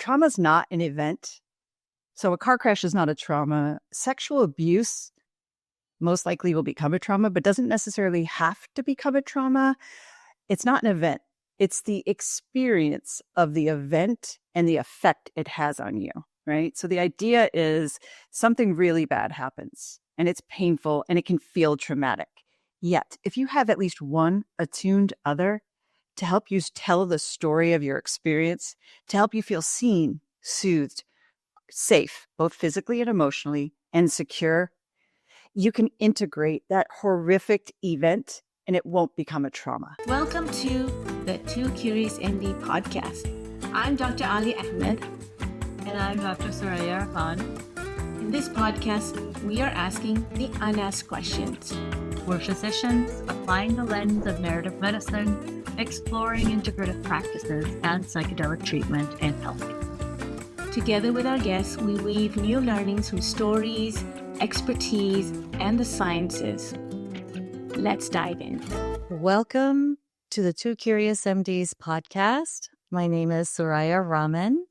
trauma is not an event. So a car crash is not a trauma. Sexual abuse most likely will become a trauma, but doesn't necessarily have to become a trauma. It's not an event. It's the experience of the event and the effect it has on you, right? So the idea is something really bad happens and it's painful and it can feel traumatic. Yet, if you have at least one attuned other to help you tell the story of your experience, to help you feel seen, soothed, safe, both physically and emotionally, and secure, you can integrate that horrific event and it won't become a trauma. Welcome to the Two Curious MD podcast. I'm Dr. Ali Ahmed. And I'm Dr. Soraya Khan. In this podcast, we are asking the unasked questions. We're physicians applying the lens of narrative medicine, exploring integrative practices and psychedelic treatment in healthcare. Together with our guests, we weave new learnings from stories, expertise, and the sciences. Let's dive in. Welcome to the Two Curious MDs podcast. My name is Soraya Rahman,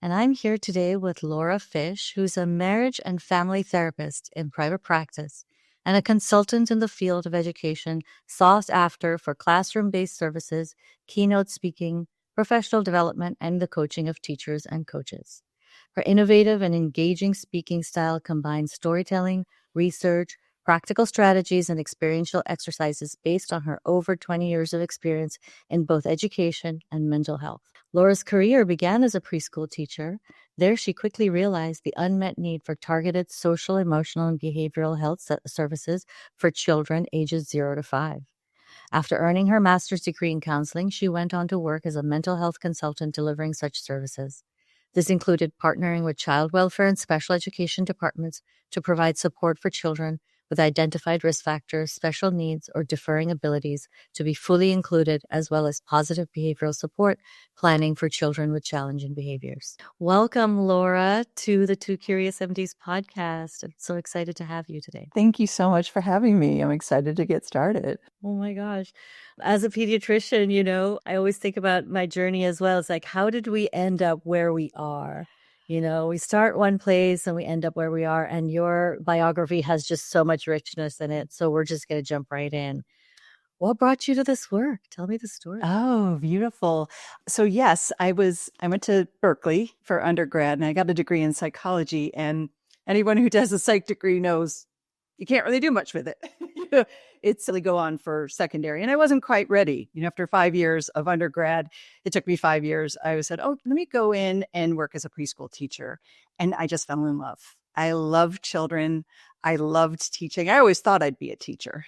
and I'm here today with Laura Fish, who's a marriage and family therapist in private practice and a consultant in the field of education sought after for classroom-based services, keynote speaking, professional development, and the coaching of teachers and coaches. Her innovative and engaging speaking style combines storytelling, research, practical strategies, and experiential exercises based on her over 20 years of experience in both education and mental health. Laura's career began as a preschool teacher. There, she quickly realized the unmet need for targeted social, emotional, and behavioral health services for children ages 0 to 5. After earning her master's degree in counseling, she went on to work as a mental health consultant delivering such services. This included partnering with child welfare and special education departments to provide support for children with identified risk factors, special needs, or differing abilities to be fully included, as well as positive behavioral support planning for children with challenging behaviors. Welcome, Laura, to the Two Curious MDs podcast. I'm so excited to have you today. Thank you so much for having me. I'm excited to get started. Oh my gosh. As a pediatrician, I always think about my journey as well. It's like, how did we end up where we are? We start one place and we end up where we are, and your biography has just so much richness in it. So we're just going to jump right in. What brought you to this work? Tell me the story. Oh, beautiful. So yes, I went to Berkeley for undergrad and I got a degree in psychology, and anyone who does a psych degree knows you can't really do much with it. It's really go on for secondary. And I wasn't quite ready. After 5 years of undergrad, it took me 5 years. I said, let me go in and work as a preschool teacher. And I just fell in love. I loved children. I loved teaching. I always thought I'd be a teacher.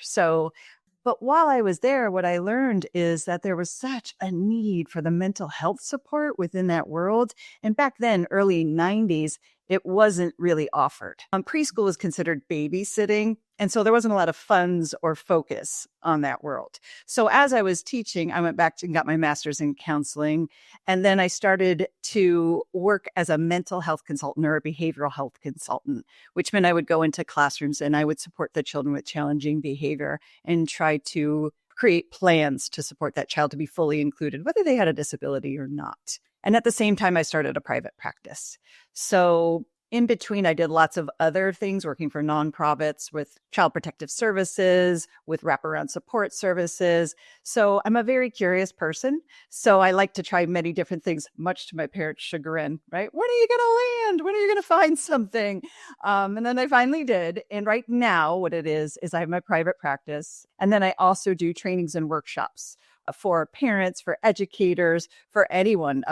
But while I was there, what I learned is that there was such a need for the mental health support within that world. And back then, early 90s, it wasn't really offered. Preschool was considered babysitting. And so there wasn't a lot of funds or focus on that world. So as I was teaching, I went back and got my master's in counseling. And then I started to work as a mental health consultant or a behavioral health consultant, which meant I would go into classrooms and I would support the children with challenging behavior and try to create plans to support that child to be fully included, whether they had a disability or not. And at the same time, I started a private practice. So in between, I did lots of other things, working for nonprofits with child protective services, with wraparound support services. So I'm a very curious person. So I like to try many different things, much to my parents' chagrin, right? When are you going to land? When are you going to find something? And then I finally did. And right now, what it is I have my private practice. And then I also do trainings and workshops for parents, for educators, for anyone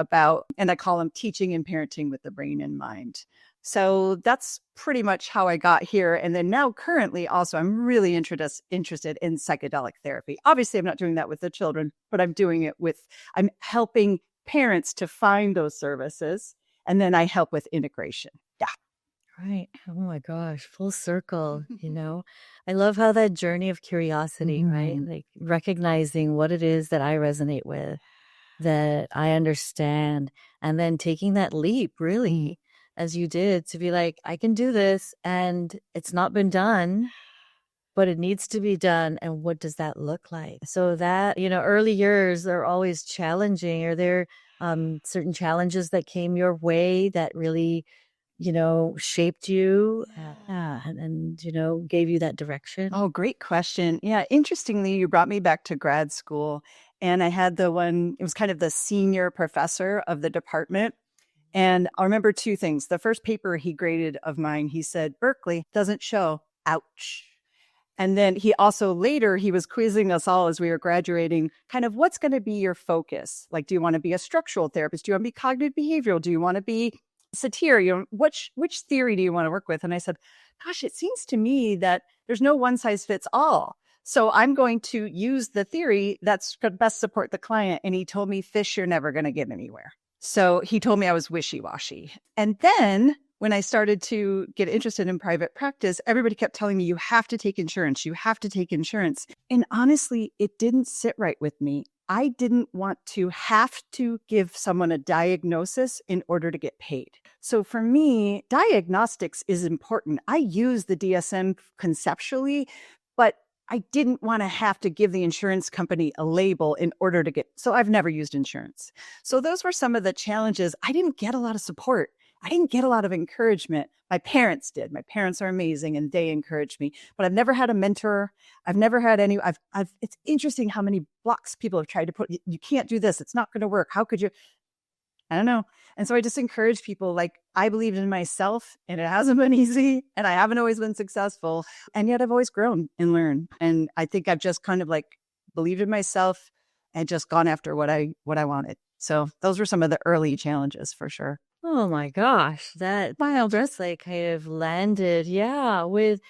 and I call them teaching and parenting with the brain in mind. So that's pretty much how I got here. And then now currently also, I'm really interested in psychedelic therapy. Obviously, I'm not doing that with the children, but I'm helping parents to find those services. And then I help with integration. Yeah. Right. Oh my gosh. Full circle. I love how that journey of curiosity, right? Like recognizing what it is that I resonate with, that I understand, and then taking that leap really, as you did, to be like, I can do this and it's not been done, but it needs to be done. And what does that look like? So that, early years are always challenging, or they're certain challenges that came your way that really, shaped you and gave you that direction? Oh, great question. Yeah, interestingly, you brought me back to grad school, and I had it was kind of the senior professor of the department. And I remember two things. The first paper he graded of mine, he said, Berkeley doesn't show. Ouch. And then he was quizzing us all as we were graduating, kind of what's going to be your focus? Like, do you want to be a structural therapist? Do you want to be cognitive behavioral? Do you want to be satire? Which theory do you want to work with? And I said, gosh, it seems to me that there's no one size fits all. So I'm going to use the theory that's going to best support the client. And he told me, Fish, you're never going to get anywhere. So he told me I was wishy-washy. And then when I started to get interested in private practice, everybody kept telling me, you have to take insurance. You have to take insurance. And honestly, it didn't sit right with me. I didn't want to have to give someone a diagnosis in order to get paid. So for me, diagnostics is important. I use the DSM conceptually, but I didn't want to have to give the insurance company a label in order to so I've never used insurance. So those were some of the challenges. I didn't get a lot of support. I didn't get a lot of encouragement. My parents did. My parents are amazing and they encouraged me, but I've never had a mentor. I've never had it's interesting how many blocks people have tried to put, you can't do this. It's not going to work. How could you? I don't know. And so I just encourage people, like, I believed in myself and it hasn't been easy and I haven't always been successful. And yet I've always grown and learned. And I think I've just kind of like believed in myself and just gone after what I wanted. So those were some of the early challenges for sure. Oh my gosh, that just like kind of landed, with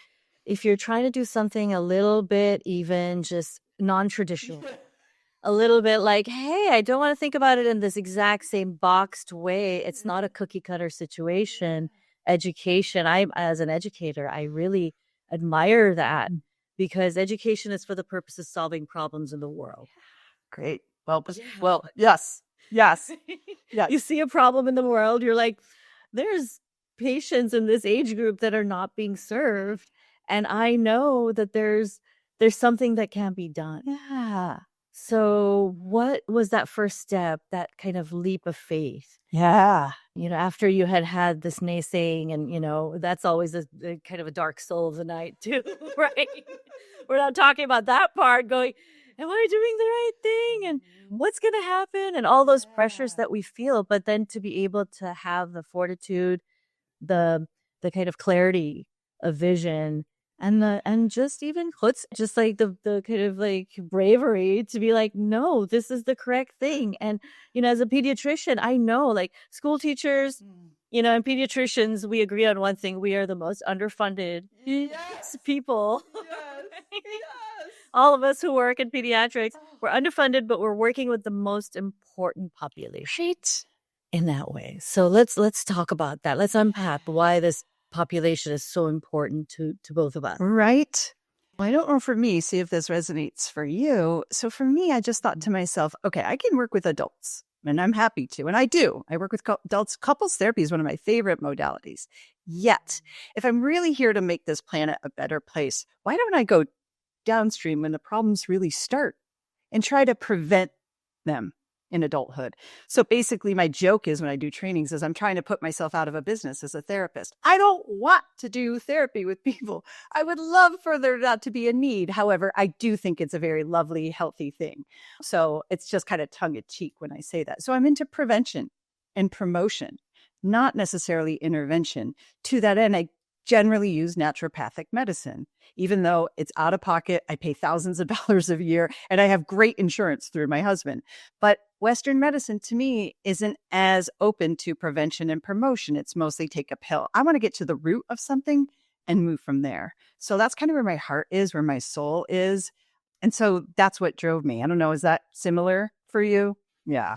if you're trying to do something a little bit even just non-traditional, a little bit like, hey, I don't want to think about it in this exact same boxed way. It's not a cookie cutter situation. Education, as an educator, I really admire that because education is for the purpose of solving problems in the world. Great. Well, yes. Yes. Yes. You see a problem in the world, you're like, there's patients in this age group that are not being served. And I know that there's something that can be done. Yeah. So what was that first step, that kind of leap of faith? Yeah. After you had this naysaying and, that's always a kind of a dark soul of the night too, right? We're not talking about that part going, am I doing the right thing? And what's going to happen? And all those pressures that we feel, but then to be able to have the fortitude, the kind of clarity of vision and just even just like the kind of like bravery to be like, no, this is the correct thing. And, as a pediatrician, I know like school teachers, and pediatricians, we agree on one thing. We are the most underfunded people. Yes. All of us who work in pediatrics, we're underfunded, but we're working with the most important population. Right. In that way. So let's talk about that. Let's unpack why this population is so important to both of us. Right. Well, I don't know for me, see if this resonates for you. So for me, I just thought to myself, okay, I can work with adults and I'm happy to. And I do. I work with adults. Couples therapy is one of my favorite modalities. Yet, if I'm really here to make this planet a better place, why don't I go downstream when the problems really start and try to prevent them in adulthood? So basically my joke is when I do trainings is I'm trying to put myself out of a business as a therapist. I don't want to do therapy with people. I would love for there not to be a need. However, I do think it's a very lovely, healthy thing. So it's just kind of tongue in cheek when I say that. So I'm into prevention and promotion, not necessarily intervention. To that end, I generally use naturopathic medicine. Even though it's out of pocket, I pay thousands of dollars a year and I have great insurance through my husband. But Western medicine to me isn't as open to prevention and promotion. It's mostly take a pill. I want to get to the root of something and move from there. So that's kind of where my heart is, where my soul is. And so that's what drove me. I don't know. Is that similar for you? Yeah.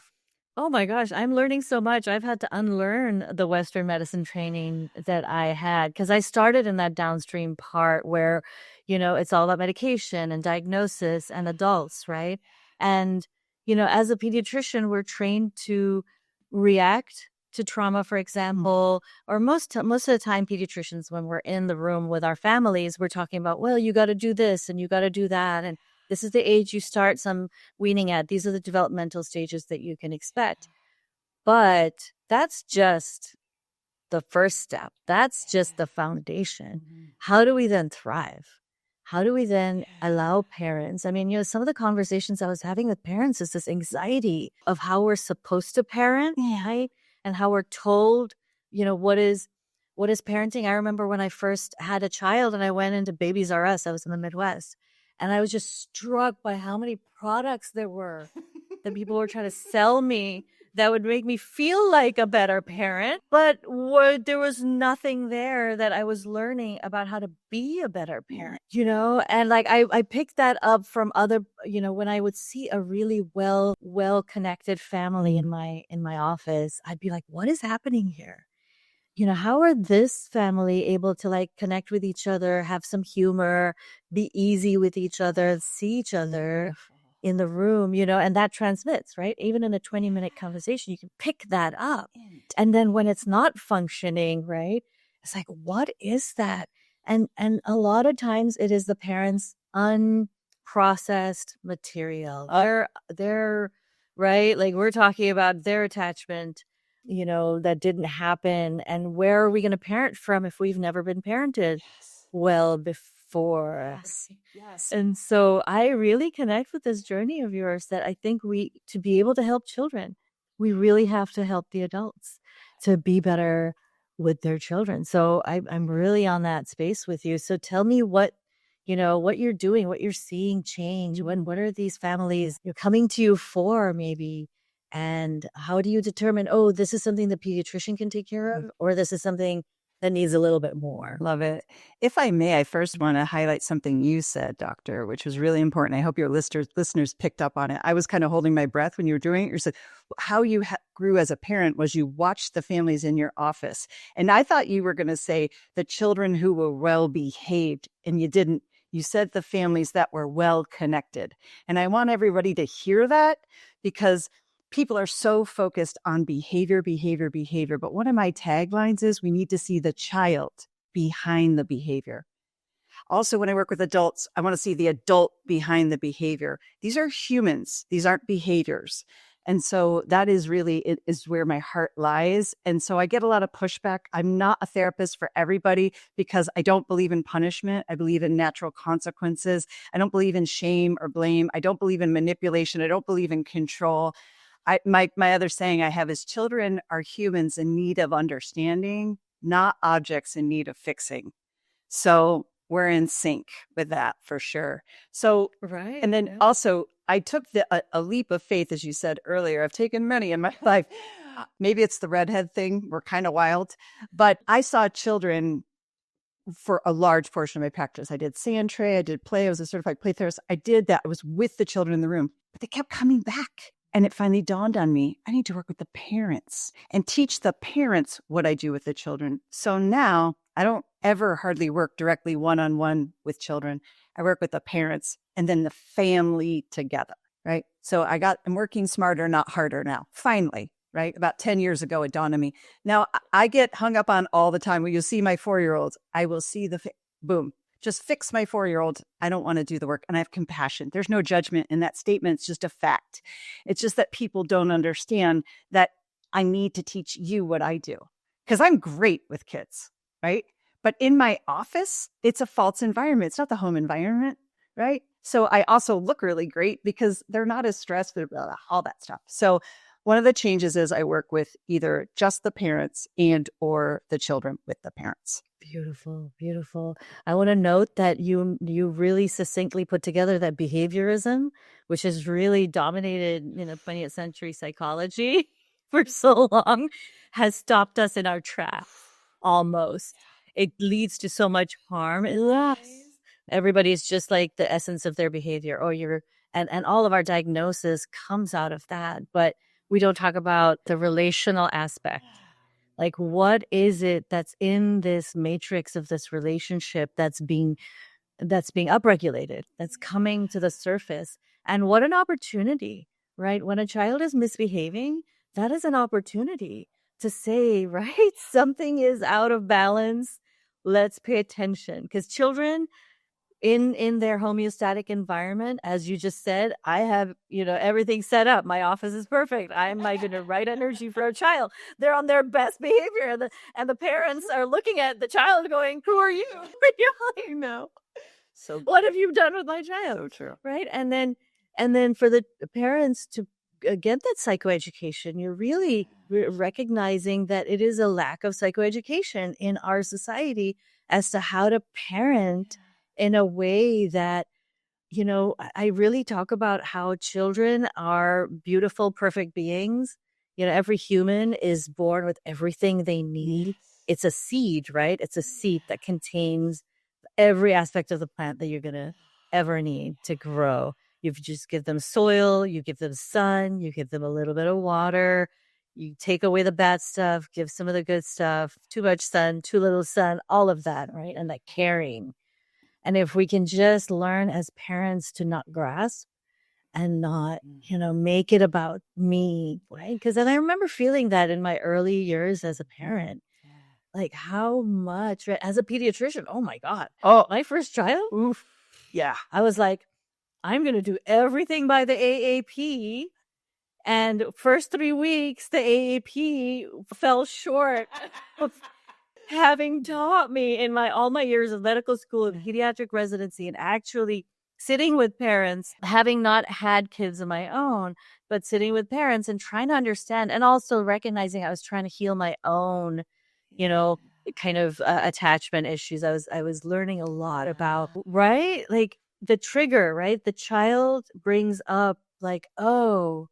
Oh my gosh, I'm learning so much. I've had to unlearn the Western medicine training that I had because I started in that downstream part where, it's all about medication and diagnosis and adults, right? And, as a pediatrician, we're trained to react to trauma, for example, or most of the time pediatricians, when we're in the room with our families, we're talking about, well, you got to do this and you got to do that. And this is the age you start some weaning at. These are the developmental stages that you can expect. But that's just the first step. That's just the foundation. How do we then thrive? How do we then allow parents? I mean, some of the conversations I was having with parents is this anxiety of how we're supposed to parent, right? And how we're told, what is parenting. I remember when I first had a child and I went into Babies R Us, I was in the Midwest, and I was just struck by how many products there were that people were trying to sell me that would make me feel like a better parent. But there was nothing there that I was learning about how to be a better parent, And like I picked that up from other, when I would see a really well connected family in my office, I'd be like, what is happening here? How are this family able to like connect with each other, have some humor, be easy with each other, see each other in the room, and that transmits, right? Even in a 20-minute conversation, you can pick that up. And then when it's not functioning, right? It's like, what is that? And a lot of times it is the parents' unprocessed material. They're right. Like we're talking about their attachment, that didn't happen. And where are we going to parent from if we've never been parented well before? Yes. And so I really connect with this journey of yours that I think to be able to help children, we really have to help the adults to be better with their children. So I'm really on that space with you. So tell me what you're doing, what you're seeing change. What are these families you're coming to you for maybe? And how do you determine, oh, this is something the pediatrician can take care of, or this is something that needs a little bit more? Love it. If I may, I first want to highlight something you said, doctor, which was really important. I hope your listeners picked up on it. I was kind of holding my breath when you were doing it. You said how you grew as a parent was you watched the families in your office. And I thought you were going to say the children who were well behaved, and you didn't. You said the families that were well connected. And I want everybody to hear that because people are so focused on behavior. But one of my taglines is we need to see the child behind the behavior. Also, when I work with adults, I want to see the adult behind the behavior. These are humans. These aren't behaviors. And so that is really, it is where my heart lies. And so I get a lot of pushback. I'm not a therapist for everybody because I don't believe in punishment. I believe in natural consequences. I don't believe in shame or blame. I don't believe in manipulation. I don't believe in control. My other saying I have is children are humans in need of understanding, not objects in need of fixing. So we're in sync with that for sure. So, right. And then also I took a leap of faith, as you said earlier. I've taken many in my life. Maybe it's the redhead thing. We're kind of wild, but I saw children for a large portion of my practice. I did sand tray. I did play. I was a certified play therapist. I did that. I was with the children in the room, but they kept coming back. And it finally dawned on me, I need to work with the parents and teach the parents what I do with the children. So now I don't ever hardly work directly one-on-one with children. I work with the parents and then the family together, right? So I'm working smarter, not harder now, finally, right? About 10 years ago, it dawned on me. Now I get hung up on all the time. When you see my 4-year-olds, I will see boom. Just fix my 4-year-old. I don't want to do the work. And I have compassion. There's no judgment in that statement. It's just a fact. It's just that people don't understand that I need to teach you what I do because I'm great with kids, right? But in my office, it's a false environment. It's not the home environment, right? So I also look really great because they're not as stressed, all that stuff. So one of the changes is I work with either just the parents and or the children with the parents. Beautiful, beautiful. I want to note that you really succinctly put together that behaviorism, which has really dominated 20th century psychology for so long, has stopped us in our tracks almost. It leads to so much harm in lives. Everybody's just like the essence of their behavior, and all of our diagnosis comes out of that. But we don't talk about the relational aspect. Like, what is it that's in this matrix of this relationship that's being upregulated, that's coming to the surface? And what an opportunity, right? When a child is misbehaving, that is an opportunity to say, right, something is out of balance. Let's pay attention, because children, in their homeostatic environment, as you just said, I have, everything set up. My office is perfect. I'm like in the right energy for a child. They're on their best behavior. And the parents are looking at the child going, who are you? I know. So What have you done with my child? so true. Right. And then for the parents to get that psychoeducation, you're really recognizing that it is a lack of psychoeducation in our society as to how to parent in a way that, I really talk about how children are beautiful, perfect beings. Every human is born with everything they need. It's a seed, right? It's a seed that contains every aspect of the plant that you're going to ever need to grow. You just give them soil, you give them sun, you give them a little bit of water, you take away the bad stuff, give some of the good stuff, too much sun, too little sun, all of that, right? And that caring. And if we can just learn as parents to not grasp and not, make it about me, right? Because then I remember feeling that in my early years as a parent. Like how much, right? As a pediatrician, oh my God. Oh, My first child, oof. Yeah. I was like, I'm going to do everything by the AAP. And first 3 weeks, the AAP fell short of having taught me in all my years of medical school and pediatric residency and actually sitting with parents, having not had kids of my own, but sitting with parents and trying to understand and also recognizing I was trying to heal my own, kind of attachment issues. I was learning a lot about, right? Like the trigger, right? The child brings up like, oh,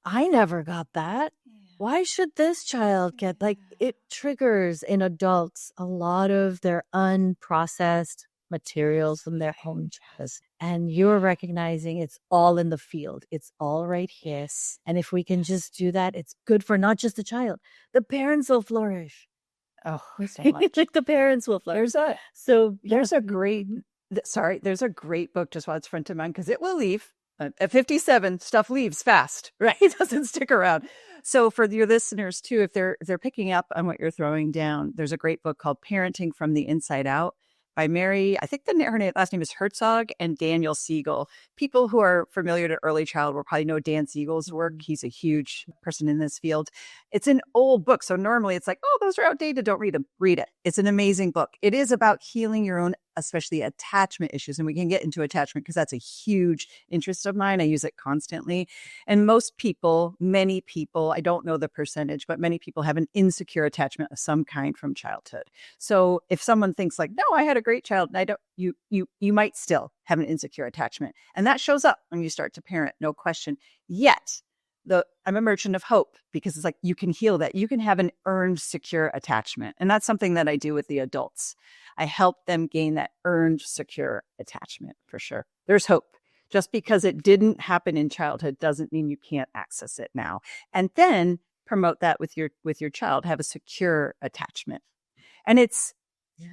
I never got that. Why should this child get, like, it triggers in adults a lot of their unprocessed materials from their home childhood. And you're recognizing it's all in the field. It's all right here. And if we can just do that, it's good for not just the child. The parents will flourish. Oh, so much. Like the parents will flourish. There's a great book just while it's front of mind because it will leave. At 57, stuff leaves fast, right? It doesn't stick around. So for your listeners too, if they're picking up on what you're throwing down, there's a great book called Parenting from the Inside Out by Mary, I think her last name is Herzog, and Daniel Siegel. People who are familiar to early child will probably know Dan Siegel's work. He's a huge person in this field. It's an old book. So normally it's like, oh, those are outdated. Don't read them. Read it. It's an amazing book. It is about healing your own, especially attachment issues. And we can get into attachment because that's a huge interest of mine. I use it constantly. And many people, I don't know the percentage, but many people have an insecure attachment of some kind from childhood. So if someone thinks like, no, I had a great child, and I don't, you might still have an insecure attachment. And that shows up when you start to parent, no question. Yet, I'm a merchant of hope because it's like you can heal that. You can have an earned secure attachment. And that's something that I do with the adults. I help them gain that earned secure attachment for sure. There's hope. Just because it didn't happen in childhood doesn't mean you can't access it now. And then promote that with your child, have a secure attachment. And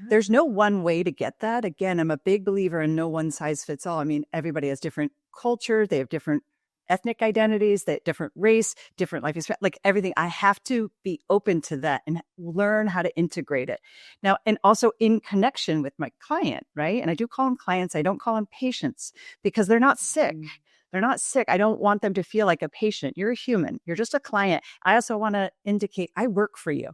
there's no one way to get that. Again, I'm a big believer in no one size fits all. I mean, everybody has different culture. They have different ethnic identities, that different race, different life experience, like everything. I have to be open to that and learn how to integrate it. Now, and also in connection with my client, right? And I do call them clients. I don't call them patients because they're not sick. They're not sick. I don't want them to feel like a patient. You're a human. You're just a client. I also want to indicate I work for you.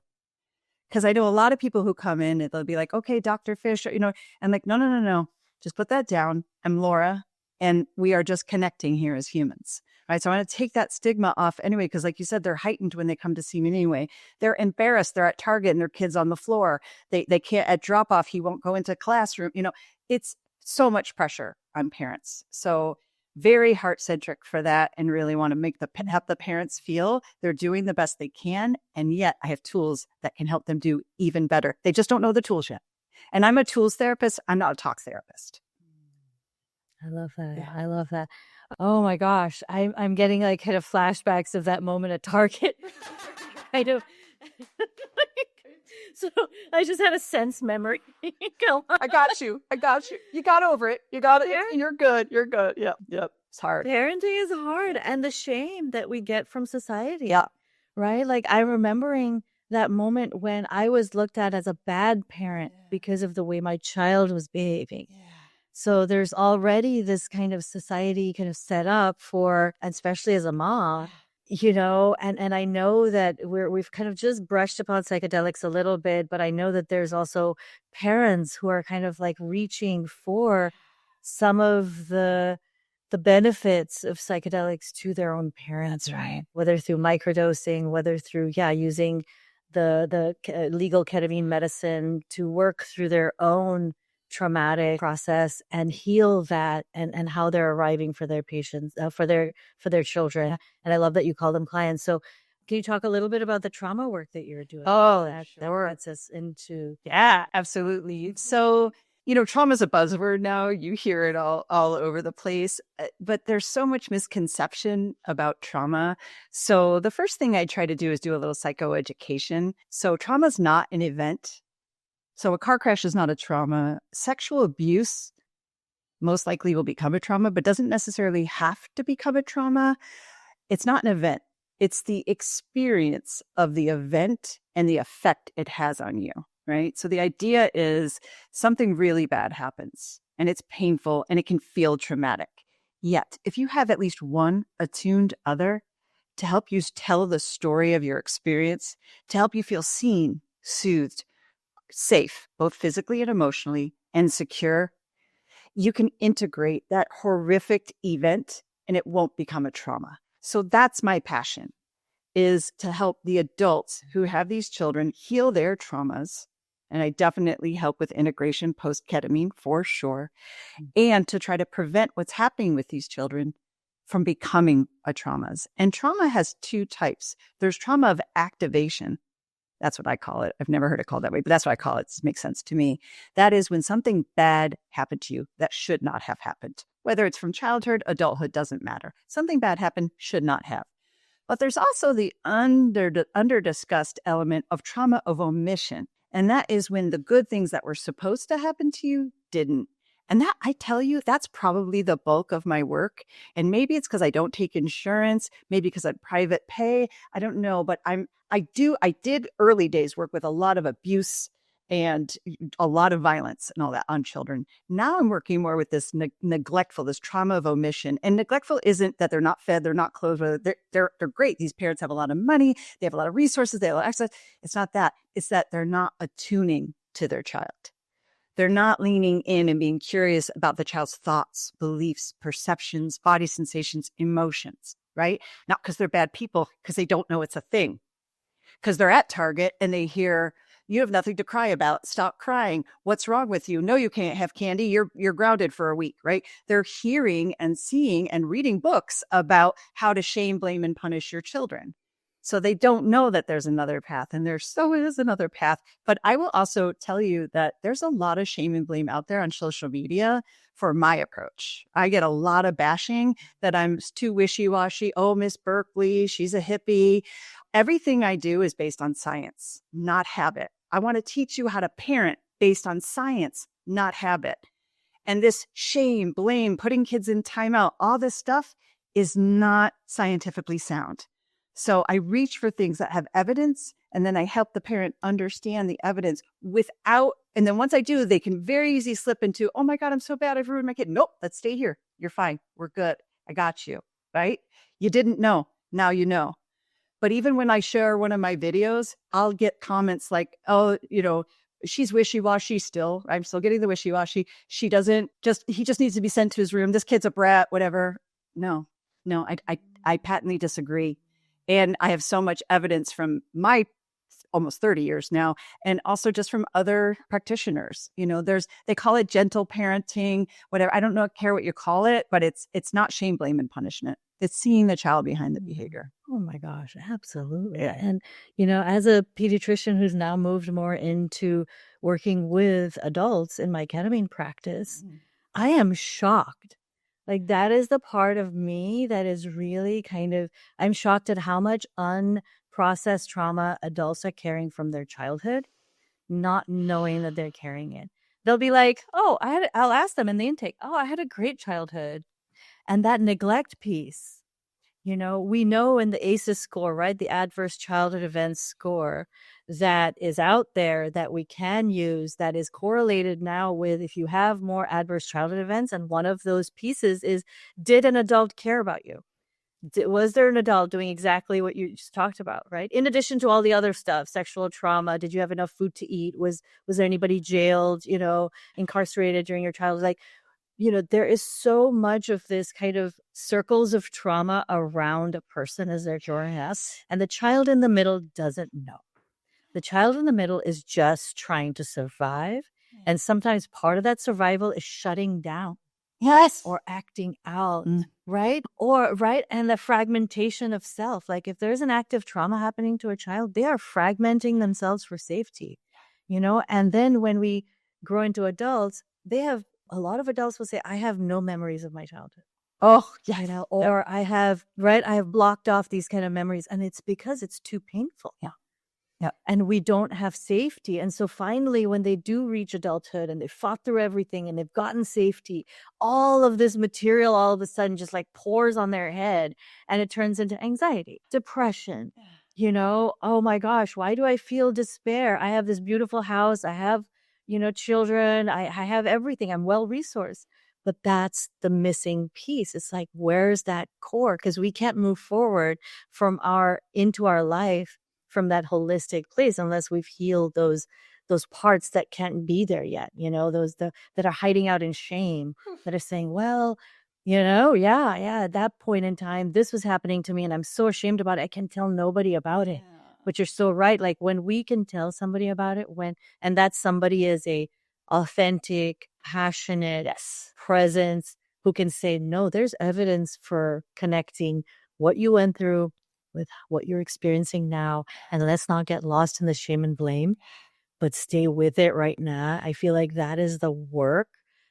Because I know a lot of people who come in and they'll be like, okay, Dr. Fish, and like, no. Just put that down. I'm Laura. And we are just connecting here as humans, right? So I want to take that stigma off anyway, because like you said, they're heightened when they come to see me anyway. They're embarrassed. They're at Target and their kid's on the floor. They can't, at drop off, he won't go into classroom. It's so much pressure on parents. So very heart-centric for that, and really want to help the parents feel they're doing the best they can. And yet I have tools that can help them do even better. They just don't know the tools yet. And I'm a tools therapist. I'm not a talk therapist. I love that. Yeah. I love that. Oh my gosh. I'm getting like kind of flashbacks of that moment at Target. I do. So I just had a sense memory. I got you. You got over it. You got it. Yeah. You're good. Yep. It's hard. Parenting is hard. And the shame that we get from society. Yeah. Right? Like I'm remembering that moment when I was looked at as a bad parent because of the way my child was behaving. Yeah. So there's already this kind of society kind of set up for, especially as a mom, and I know that we've kind of just brushed upon psychedelics a little bit, but I know that there's also parents who are kind of like reaching for some of the benefits of psychedelics to their own parents, right? Whether through microdosing, whether through using the legal ketamine medicine to work through their own traumatic process and heal that, and how they're arriving for their patients, for their children. And I love that you call them clients. So can you talk a little bit about the trauma work that you're doing? Oh, that sure. gets us into. Yeah, absolutely. So, trauma is a buzzword now. You hear it all over the place, but there's so much misconception about trauma. So the first thing I try to do is do a little psychoeducation. So trauma is not an event. So a car crash is not a trauma. Sexual abuse most likely will become a trauma, but doesn't necessarily have to become a trauma. It's not an event. It's the experience of the event and the effect it has on you, right? So the idea is something really bad happens and it's painful and it can feel traumatic. Yet, if you have at least one attuned other to help you tell the story of your experience, to help you feel seen, soothed, safe, both physically and emotionally, and secure, you can integrate that horrific event and it won't become a trauma. So that's my passion, is to help the adults who have these children heal their traumas. And I definitely help with integration post-ketamine for sure. And to try to prevent what's happening with these children from becoming a traumas. And trauma has two types. There's trauma of activation. That's what I call it. I've never heard it called that way, but that's what I call it. It makes sense to me. That is when something bad happened to you that should not have happened. Whether it's from childhood, adulthood, doesn't matter. Something bad happened, should not have. But there's also the under-discussed element of trauma of omission. And that is when the good things that were supposed to happen to you didn't. And that, I tell you, that's probably the bulk of my work. And maybe it's because I don't take insurance, maybe because I'm private pay. I don't know, but I did early days work with a lot of abuse and a lot of violence and all that on children. Now I'm working more with this neglectful, this trauma of omission. And neglectful isn't that they're not fed, they're not clothed, they're great. These parents have a lot of money, they have a lot of resources, they have a lot of access. It's not that. It's that they're not attuning to their child. They're not leaning in and being curious about the child's thoughts, beliefs, perceptions, body sensations, emotions, right? Not because they're bad people, because they don't know it's a thing. Because they're at Target and they hear, you have nothing to cry about. Stop crying. What's wrong with you? No, you can't have candy. You're grounded for a week, right? They're hearing and seeing and reading books about how to shame, blame, and punish your children. So they don't know that there's another path, and there so is another path. But I will also tell you that there's a lot of shame and blame out there on social media for my approach. I get a lot of bashing that I'm too wishy-washy. Oh, Miss Berkeley, she's a hippie. Everything I do is based on science, not habit. I want to teach you how to parent based on science, not habit. And this shame, blame, putting kids in timeout, all this stuff is not scientifically sound. So I reach for things that have evidence, and then I help the parent understand the evidence and then once I do, they can very easily slip into, oh my God, I'm so bad, I've ruined my kid. Nope, let's stay here. You're fine. We're good. I got you, right? You didn't know. Now you know. But even when I share one of my videos, I'll get comments like, oh, she's wishy-washy still. I'm still getting the wishy-washy. He just needs to be sent to his room. This kid's a brat, whatever. No, I patently disagree. And I have so much evidence from my almost 30 years now, and also just from other practitioners. They call it gentle parenting, whatever. I don't care what you call it, but it's not shame, blame, and punishment. It's seeing the child behind the behavior. Oh my gosh, absolutely. And, as a pediatrician who's now moved more into working with adults in my ketamine practice, I am shocked. Like, that is the part of me that is really I'm shocked at how much unprocessed trauma adults are carrying from their childhood, not knowing that they're carrying it. They'll be like, oh, I'll ask them in the intake, oh, I had a great childhood. And that neglect piece, We know in the ACEs score, right, the adverse childhood events score that is out there that we can use, that is correlated now with if you have more adverse childhood events. And one of those pieces is, did an adult care about you? Was there an adult doing exactly what you just talked about, right? In addition to all the other stuff, sexual trauma, did you have enough food to eat? Was there anybody jailed, incarcerated during your childhood? Like, there is so much of this kind of circles of trauma around a person as they're growing up. And the child in the middle doesn't know. The child in the middle is just trying to survive. And sometimes part of that survival is shutting down. Yes. Or acting out, right? And the fragmentation of self. Like if there's an active trauma happening to a child, they are fragmenting themselves for safety, And then when we grow into adults, a lot of adults will say, I have no memories of my childhood. Oh, yeah. Or I have blocked off these kind of memories. And it's because it's too painful. Yeah. And we don't have safety. And so finally, when they do reach adulthood and they fought through everything and they've gotten safety, all of this material all of a sudden just like pours on their head and it turns into anxiety, depression. Oh my gosh, why do I feel despair? I have this beautiful house. I have, children. I have everything. I'm well resourced. But that's the missing piece. It's like, where's that core? Because we can't move forward into our life from that holistic place unless we've healed those parts that can't be there yet, those that are hiding out in shame, that are saying, well, at that point in time, this was happening to me and I'm so ashamed about it. I can tell nobody about it. But you're so right. Like when we can tell somebody about it, and that somebody is a authentic, passionate presence who can say, no, there's evidence for connecting what you went through with what you're experiencing now. And let's not get lost in the shame and blame, but stay with it right now. I feel like that is the work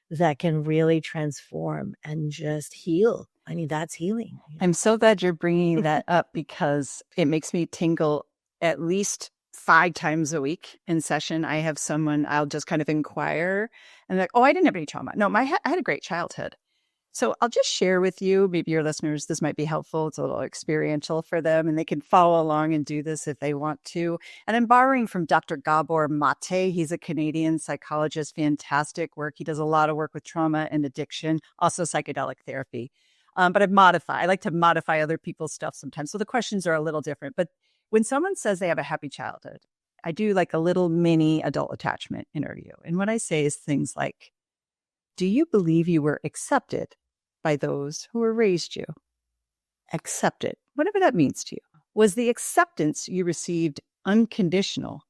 that can really transform and just heal. I mean, that's healing. I'm so glad you're bringing that up because it makes me tingle at least 5 times a week in session. I have someone, I'll just kind of inquire and like, oh, I didn't have any trauma. No, I had a great childhood. So I'll just share with you, maybe your listeners, this might be helpful. It's a little experiential for them and they can follow along and do this if they want to. And I'm borrowing from Dr. Gabor Mate. He's a Canadian psychologist, fantastic work. He does a lot of work with trauma and addiction, also psychedelic therapy. But I like to modify other people's stuff sometimes. So the questions are a little different. But when someone says they have a happy childhood, I do like a little mini adult attachment interview. And what I say is things like, do you believe you were accepted by those who raised you? Accepted, whatever that means to you. Was the acceptance you received unconditional,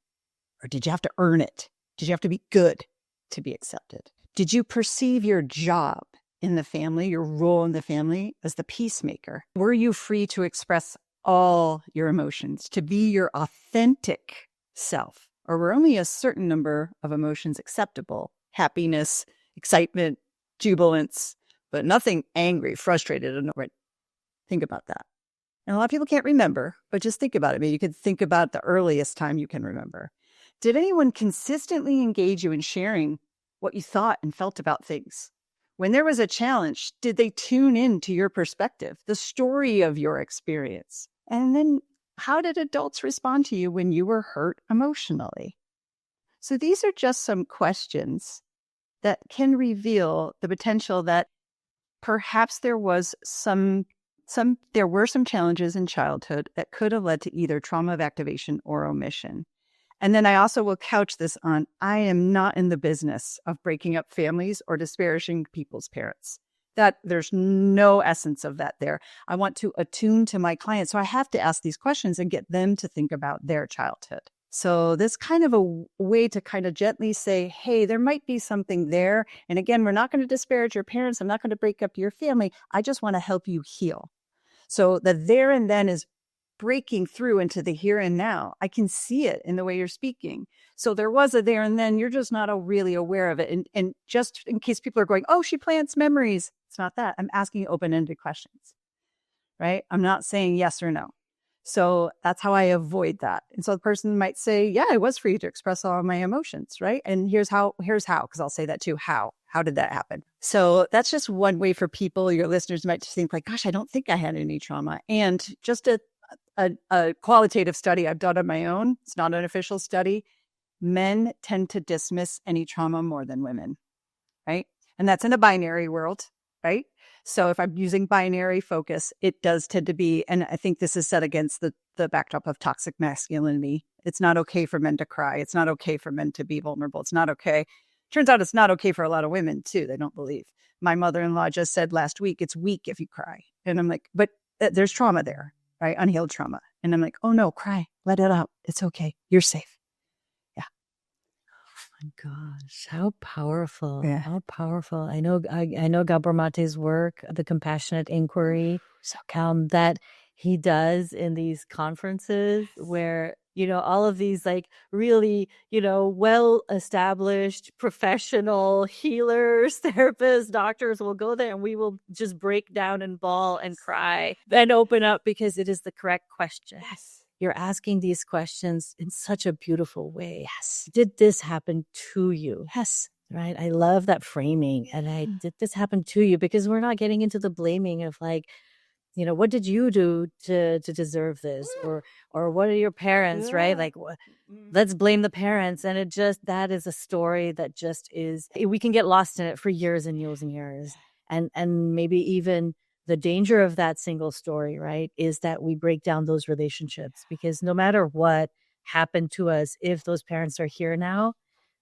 or did you have to earn it? Did you have to be good to be accepted? Did you perceive your job in the family, your role in the family, as the peacemaker? Were you free to express all your emotions, to be your authentic self? Or were only a certain number of emotions acceptable? Happiness, excitement, jubilance, but nothing angry, frustrated, and right. Think about that. And a lot of people can't remember, but just think about it. Maybe you could think about the earliest time you can remember. Did anyone consistently engage you in sharing what you thought and felt about things? When there was a challenge, did they tune in to your perspective, the story of your experience? And then how did adults respond to you when you were hurt emotionally? So these are just some questions that can reveal the potential that perhaps there was there were some challenges in childhood that could have led to either trauma of activation or omission. And then I also will couch this on, I am not in the business of breaking up families or disparaging people's parents. That there's no essence of that there. I want to attune to my clients. So I have to ask these questions and get them to think about their childhood. So this kind of a way to kind of gently say, hey, there might be something there. And again, we're not going to disparage your parents. I'm not going to break up your family. I just want to help you heal. So the there and then is breaking through into the here and now. I can see it in the way you're speaking. So there was a there and then, you're just not really aware of it. And just in case people are going, oh, she plants memories. It's not that. I'm asking open-ended questions, right? I'm not saying yes or no. So that's how I avoid that. And so the person might say, yeah, I was free to express all of my emotions, right? And here's how, because I'll say that too. How How did that happen? So that's just one way for people, your listeners might think like, gosh, I don't think I had any trauma. And just a qualitative study I've done on my own, it's not an official study, men tend to dismiss any trauma more than women, right? And that's in a binary world, right? So if I'm using binary focus, it does tend to be, and I think this is set against the backdrop of toxic masculinity. It's not okay for men to cry. It's not okay for men to be vulnerable. It's not okay. Turns out it's not okay for a lot of women too. They don't believe. My mother-in-law just said last week, it's weak if you cry. And I'm like, but there's trauma there, right? Unhealed trauma. And I'm like, oh no, cry, let it out. It's okay. You're safe. Yeah. My gosh, how powerful! Yeah. How powerful! I know Gabor Mate's work, the compassionate inquiry, that he does in these conferences where all of these like really well established professional healers, therapists, doctors will go there, and we will just break down and bawl and cry and open up because it is the correct question. Yes. You're asking these questions in such a beautiful way. Yes. Did this happen to you? Yes. Right. I love that framing. And did this happen to you? Because we're not getting into the blaming of like, what did you do to deserve this? Or what are your parents, right? Like, let's blame the parents. And that is a story that just is, we can get lost in it for years and years and years. And maybe even the danger of that single story, right, is that we break down those relationships because no matter what happened to us, if those parents are here now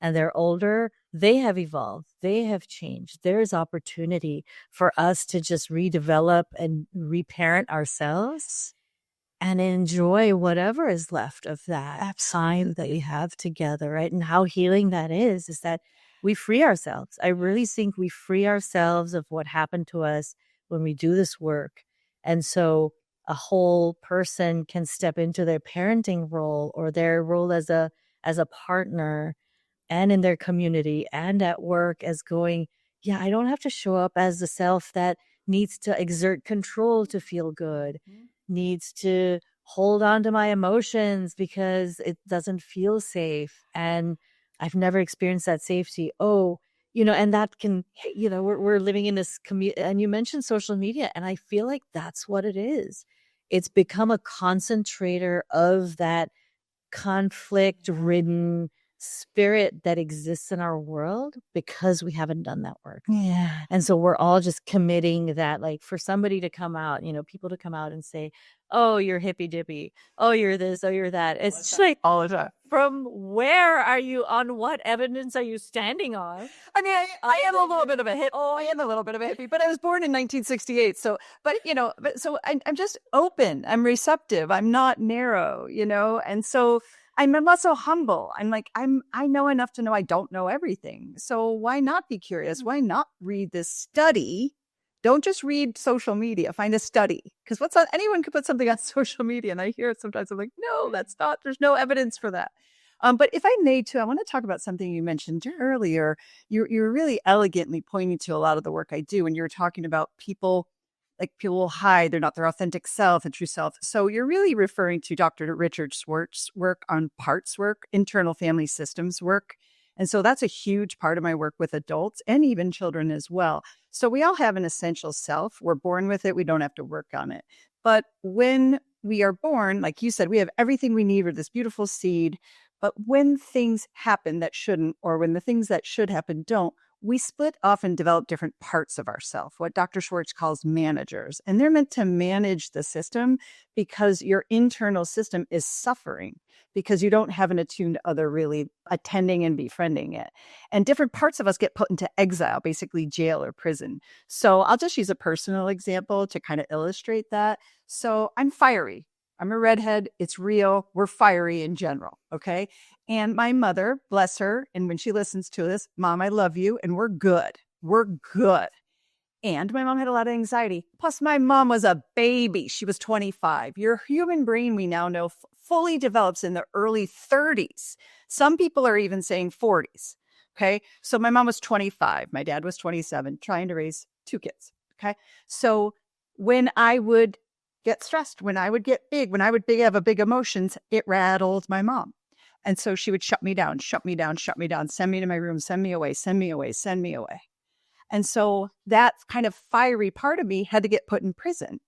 and they're older, they have evolved, they have changed. There's opportunity for us to just redevelop and reparent ourselves and enjoy whatever is left of that time that we have together, right? And how healing that is that we free ourselves. I really think we free ourselves of what happened to us when we do this work. And so a whole person can step into their parenting role or their role as a partner and in their community and at work as going, yeah, I don't have to show up as the self that needs to exert control to feel good, needs to hold on to my emotions because it doesn't feel safe. And I've never experienced that safety. And that can, we're living in this community. And you mentioned social media, and I feel like that's what it is. It's become a concentrator of that conflict-ridden spirit that exists in our world because we haven't done that work. Yeah. And so we're all just committing that, like, for somebody to come out, people to come out and say, oh, you're hippy dippy. Oh, you're this. Oh, you're that. It's just like, all the time. From where are you, on what evidence are you standing on? I mean, I am a little bit of a hippie. Oh, I am a little bit of a hippie, but I was born in 1968. So, so I'm just open. I'm receptive. I'm not narrow, and so I'm also humble. I'm like, I know enough to know I don't know everything. So why not be curious? Why not read this study? Don't just read social media. Find a study. Because anyone could put something on social media, and I hear it sometimes. I'm like, no, that's not. There's no evidence for that. But if I may too, I want to talk about something you mentioned earlier. You're really elegantly pointing to a lot of the work I do, and you're talking about people will hide. They're not their authentic self and true self. So you're really referring to Dr. Richard Schwartz's work on parts work, internal family systems work. And so that's a huge part of my work with adults and even children as well. So we all have an essential self. We're born with it. We don't have to work on it. But when we are born, like you said, we have everything we need. We're this beautiful seed. But when things happen that shouldn't, or when the things that should happen don't, we split off and develop different parts of ourselves, what Dr. Schwartz calls managers. And they're meant to manage the system because your internal system is suffering because you don't have an attuned other really attending and befriending it. And different parts of us get put into exile, basically jail or prison. So I'll just use a personal example to kind of illustrate that. So I'm fiery. I'm a redhead. It's real. We're fiery in general. Okay. And my mother, bless her, and when she listens to this, Mom, I love you. And we're good. We're good. And my mom had a lot of anxiety. Plus, my mom was a baby. She was 25. Your human brain, we now know, fully develops in the early 30s. Some people are even saying 40s. Okay. So my mom was 25. My dad was 27, trying to raise 2 kids. Okay. So when I would get stressed, when I would get big, when I would have a big emotions, it rattled my mom. And so she would shut me down, send me to my room, send me away. And so that kind of fiery part of me had to get put in prison.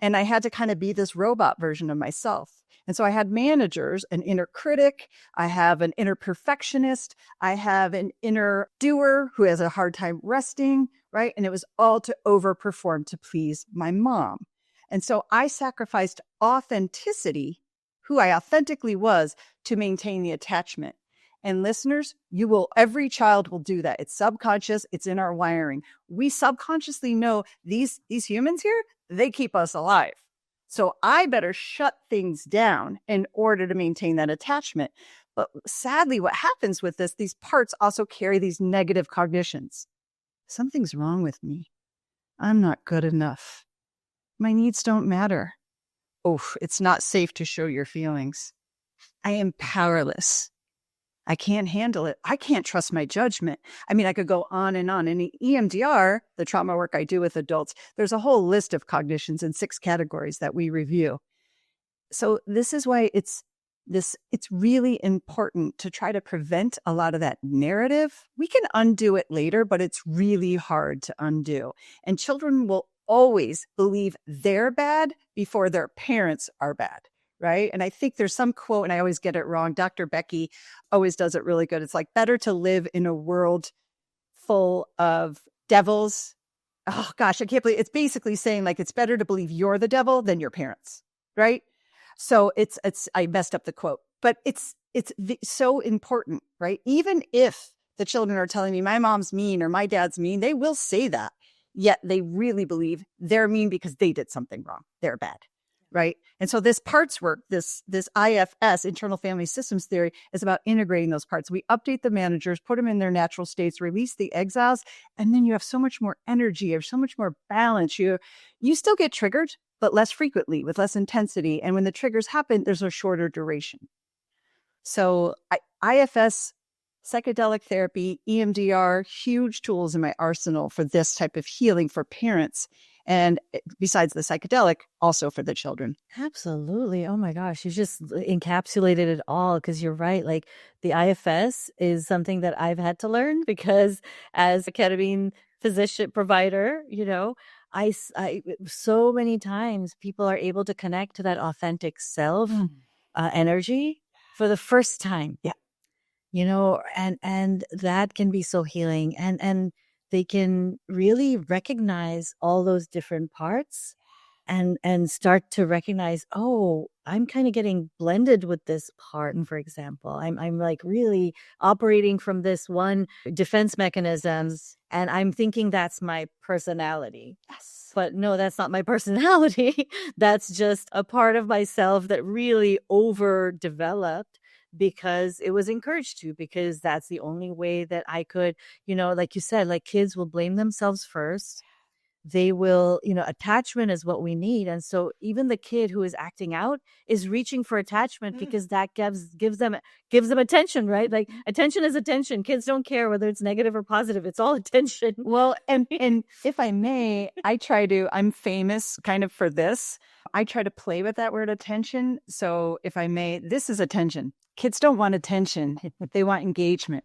And I had to kind of be this robot version of myself. And so I had managers, an inner critic, I have an inner perfectionist, I have an inner doer who has a hard time resting, right? And it was all to overperform to please my mom. And so I sacrificed authenticity, who I authentically was, to maintain the attachment. And listeners, every child will do that. It's subconscious. It's in our wiring. We subconsciously know these humans here, they keep us alive. So I better shut things down in order to maintain that attachment. But sadly, what happens with this, these parts also carry these negative cognitions. Something's wrong with me. I'm not good enough. My needs don't matter. Oh, it's not safe to show your feelings. I am powerless. I can't handle it. I can't trust my judgment. I mean, I could go on and on. In the EMDR, the trauma work I do with adults, there's a whole list of cognitions in 6 categories that we review. So this is why it's really important to try to prevent a lot of that narrative. We can undo it later, but it's really hard to undo. And children will always believe they're bad before their parents are bad. Right. And I think there's some quote, and I always get it wrong. Dr. Becky always does it really good. It's like, better to live in a world full of devils. Oh gosh, I can't believe it's basically saying like, it's better to believe you're the devil than your parents. Right. So I messed up the quote, but it's so important. Right. Even if the children are telling me my mom's mean or my dad's mean, they will say that. Yet they really believe they're mean because they did something wrong. They're bad. Right. And so this parts work, this IFS, internal family systems theory, is about integrating those parts. We update the managers, put them in their natural states, release the exiles, and then you have so much more energy, you have so much more balance. You still get triggered, but less frequently, with less intensity. And when the triggers happen, there's a shorter duration. So IFS, psychedelic therapy, EMDR, huge tools in my arsenal for this type of healing for parents. And besides the psychedelic, also for the children. Absolutely. Oh my gosh. You just encapsulated it all, because you're right. Like, the IFS is something that I've had to learn, because as a ketamine physician provider, I so many times people are able to connect to that authentic self energy for the first time. Yeah. And that can be so healing, and they can really recognize all those different parts and start to recognize, oh, I'm kind of getting blended with this part, for example. I'm like really operating from this one defense mechanisms, and I'm thinking that's my personality. Yes. But no, that's not my personality. That's just a part of myself that really overdeveloped because it was encouraged to, because that's the only way that I could, like you said, like, kids will blame themselves first. They will, attachment is what we need. And so even the kid who is acting out is reaching for attachment because that gives them attention, right? Like, attention is attention. Kids don't care whether it's negative or positive. It's all attention. Well, and if I may, I'm famous kind of for this. I try to play with that word attention. So if I may, this is attention. Kids don't want attention. They want engagement.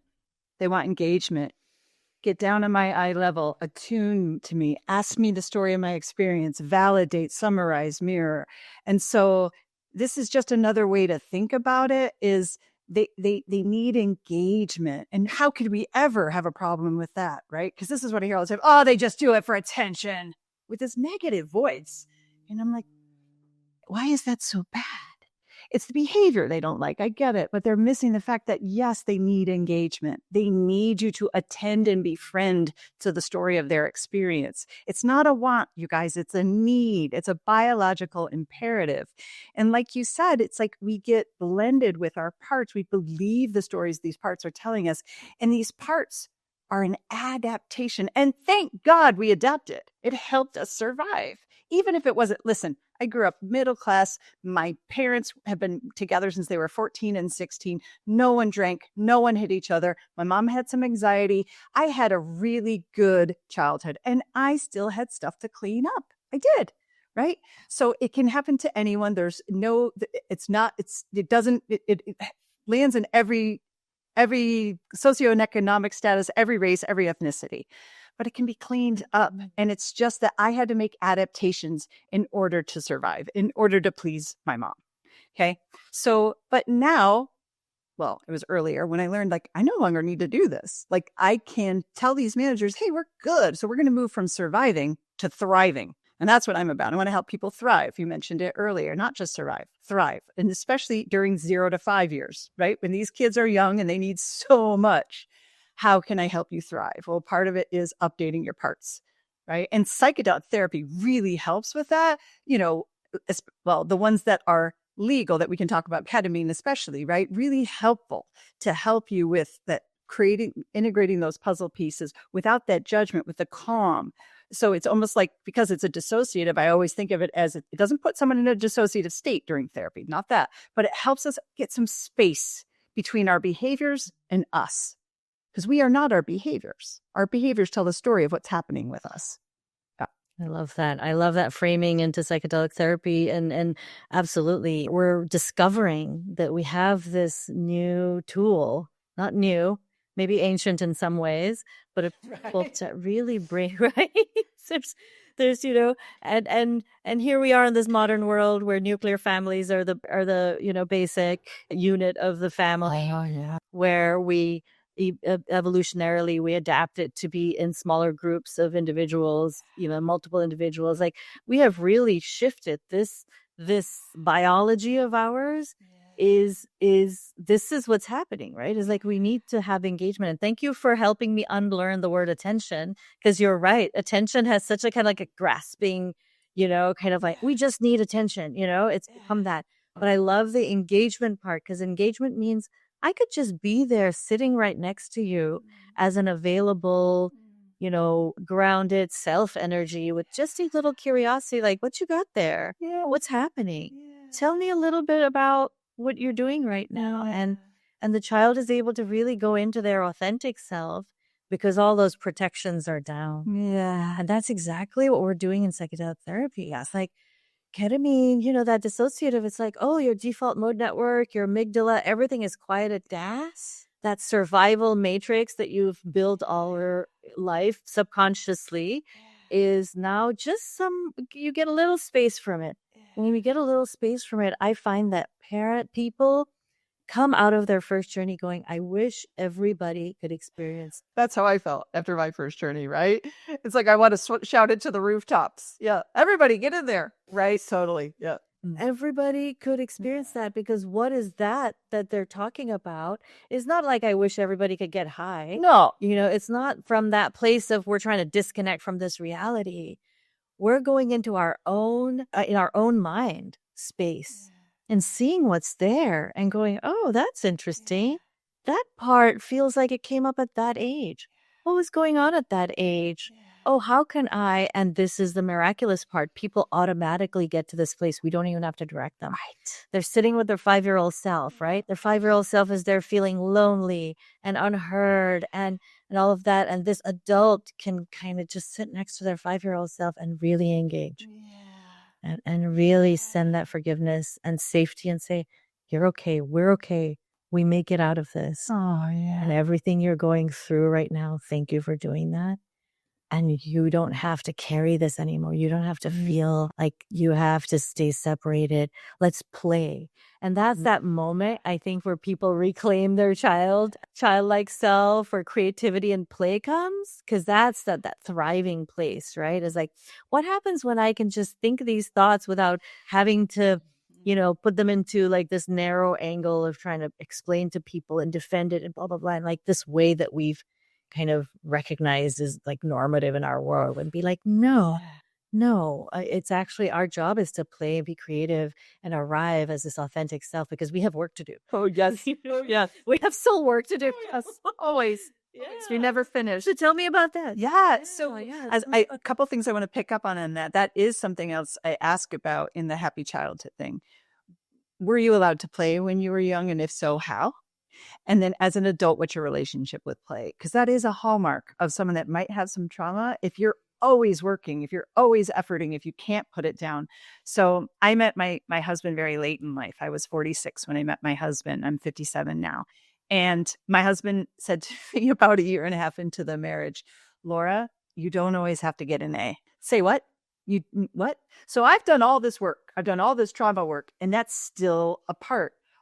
Get down on my eye level, attune to me, ask me the story of my experience, validate, summarize, mirror. And so this is just another way to think about it, is they need engagement. And how could we ever have a problem with that, right? Because this is what I hear all the time. Oh, they just do it for attention, with this negative voice. And I'm like, why is that so bad? It's the behavior they don't like. I get it. But they're missing the fact that, yes, they need engagement. They need you to attend and befriend to the story of their experience. It's not a want, you guys. It's a need. It's a biological imperative. And like you said, it's like we get blended with our parts. We believe the stories these parts are telling us. And these parts are an adaptation. And thank God we adapted. It helped us survive. Even if it wasn't, listen, I grew up middle class. My parents have been together since they were 14 and 16. No one drank. No one hit each other. My mom had some anxiety. I had a really good childhood, and I still had stuff to clean up. I did. Right. So it can happen to anyone. It lands in every socioeconomic status, every race, every ethnicity. but it can be cleaned up. And it's just that I had to make adaptations in order to survive, in order to please my mom. Okay. So, but now, well, it was earlier when I learned, like, I no longer need to do this. Like, I can tell these managers, hey, we're good. So we're going to move from surviving to thriving. And that's what I'm about. I want to help people thrive. You mentioned it earlier, not just survive, thrive. And especially during 0 to 5 years, right? When these kids are young and they need so much, how can I help you thrive? Well, part of it is updating your parts, right? And psychedelic therapy really helps with that. Well, the ones that are legal that we can talk about, ketamine especially, right? Really helpful to help you with that, integrating those puzzle pieces without that judgment, with the calm. So it's almost like, because it's a dissociative, I always think of it as it doesn't put someone in a dissociative state during therapy, not that, but it helps us get some space between our behaviors and us, because we are not our behaviors. Our behaviors tell the story of what's happening with us. I love that. I love that framing into psychedelic therapy. And absolutely, we're discovering that we have this new tool, not new, maybe ancient in some ways, but a tool to really bring, right? There's, and here we are in this modern world where nuclear families are the basic unit of the family. Oh, yeah. Where we evolutionarily we adapt it to be in smaller groups of individuals, multiple individuals. Like, we have really shifted this biology of ours. Is this is what's happening, right? Is like, we need to have engagement. And thank you for helping me unlearn the word attention, because you're right, attention has such a kind of like a grasping, kind of like, we just need attention, it's become that. But I love the engagement part, because engagement means I could just be there sitting right next to you as an available, grounded self energy with just a little curiosity, like, what you got there? Yeah. What's happening? Tell me a little bit about what you're doing right now. And the child is able to really go into their authentic self, because all those protections are down. Yeah. And that's exactly what we're doing in psychedelic therapy. It's like, ketamine, that dissociative, it's like, oh, your default mode network, your amygdala, everything is quieted down. That survival matrix that you've built all your life subconsciously is now just you get a little space from it. And when we get a little space from it, I find that people come out of their first journey going, I wish everybody could experience. That's how I felt after my first journey, right? It's like, I want to shout it to the rooftops. Yeah. Everybody get in there. Right. Totally. Yeah. Everybody could experience that, because what is that they're talking about is not like, I wish everybody could get high. No. It's not from that place of we're trying to disconnect from this reality. We're going into our own, in our own mind space. And seeing what's there and going, oh, that's interesting. That part feels like it came up at that age. What was going on at that age? Oh, how can I? And this is the miraculous part. People automatically get to this place. We don't even have to direct them. Right. They're sitting with their 5-year-old self, right? Their 5-year-old self is there feeling lonely and unheard and all of that. And this adult can kind of just sit next to their 5-year-old self and really engage. And really send that forgiveness and safety and say, you're okay. We're okay. We make it out of this. Oh, yeah. And everything you're going through right now, thank you for doing that. And you don't have to carry this anymore. You don't have to feel like you have to stay separated. Let's play. And that's that moment, I think, where people reclaim their childlike self, or creativity and play comes, because that's that thriving place, right? Is like, what happens when I can just think these thoughts without having to, put them into like this narrow angle of trying to explain to people and defend it and blah, blah, blah. And like this way that we've kind of recognized as like normative in our world, and be like, no, it's actually our job is to play and be creative and arrive as this authentic self, because we have work to do. Oh, yes. Yeah. We have still work to do. Yes. Always. You're never finished. So tell me about that. Yeah. So a couple things I want to pick up on that. That is something else I ask about in the happy childhood thing. Were you allowed to play when you were young? And if so, how? And then as an adult, what's your relationship with play? Because that is a hallmark of someone that might have some trauma. If you're always working, if you're always efforting, if you can't put it down. So I met my husband very late in life. I was 46 when I met my husband. I'm 57 now. And my husband said to me about a year and a half into the marriage, Laura, You don't always have to get an A. Say what? What? So I've done all this work. I've done all this trauma work, and that's still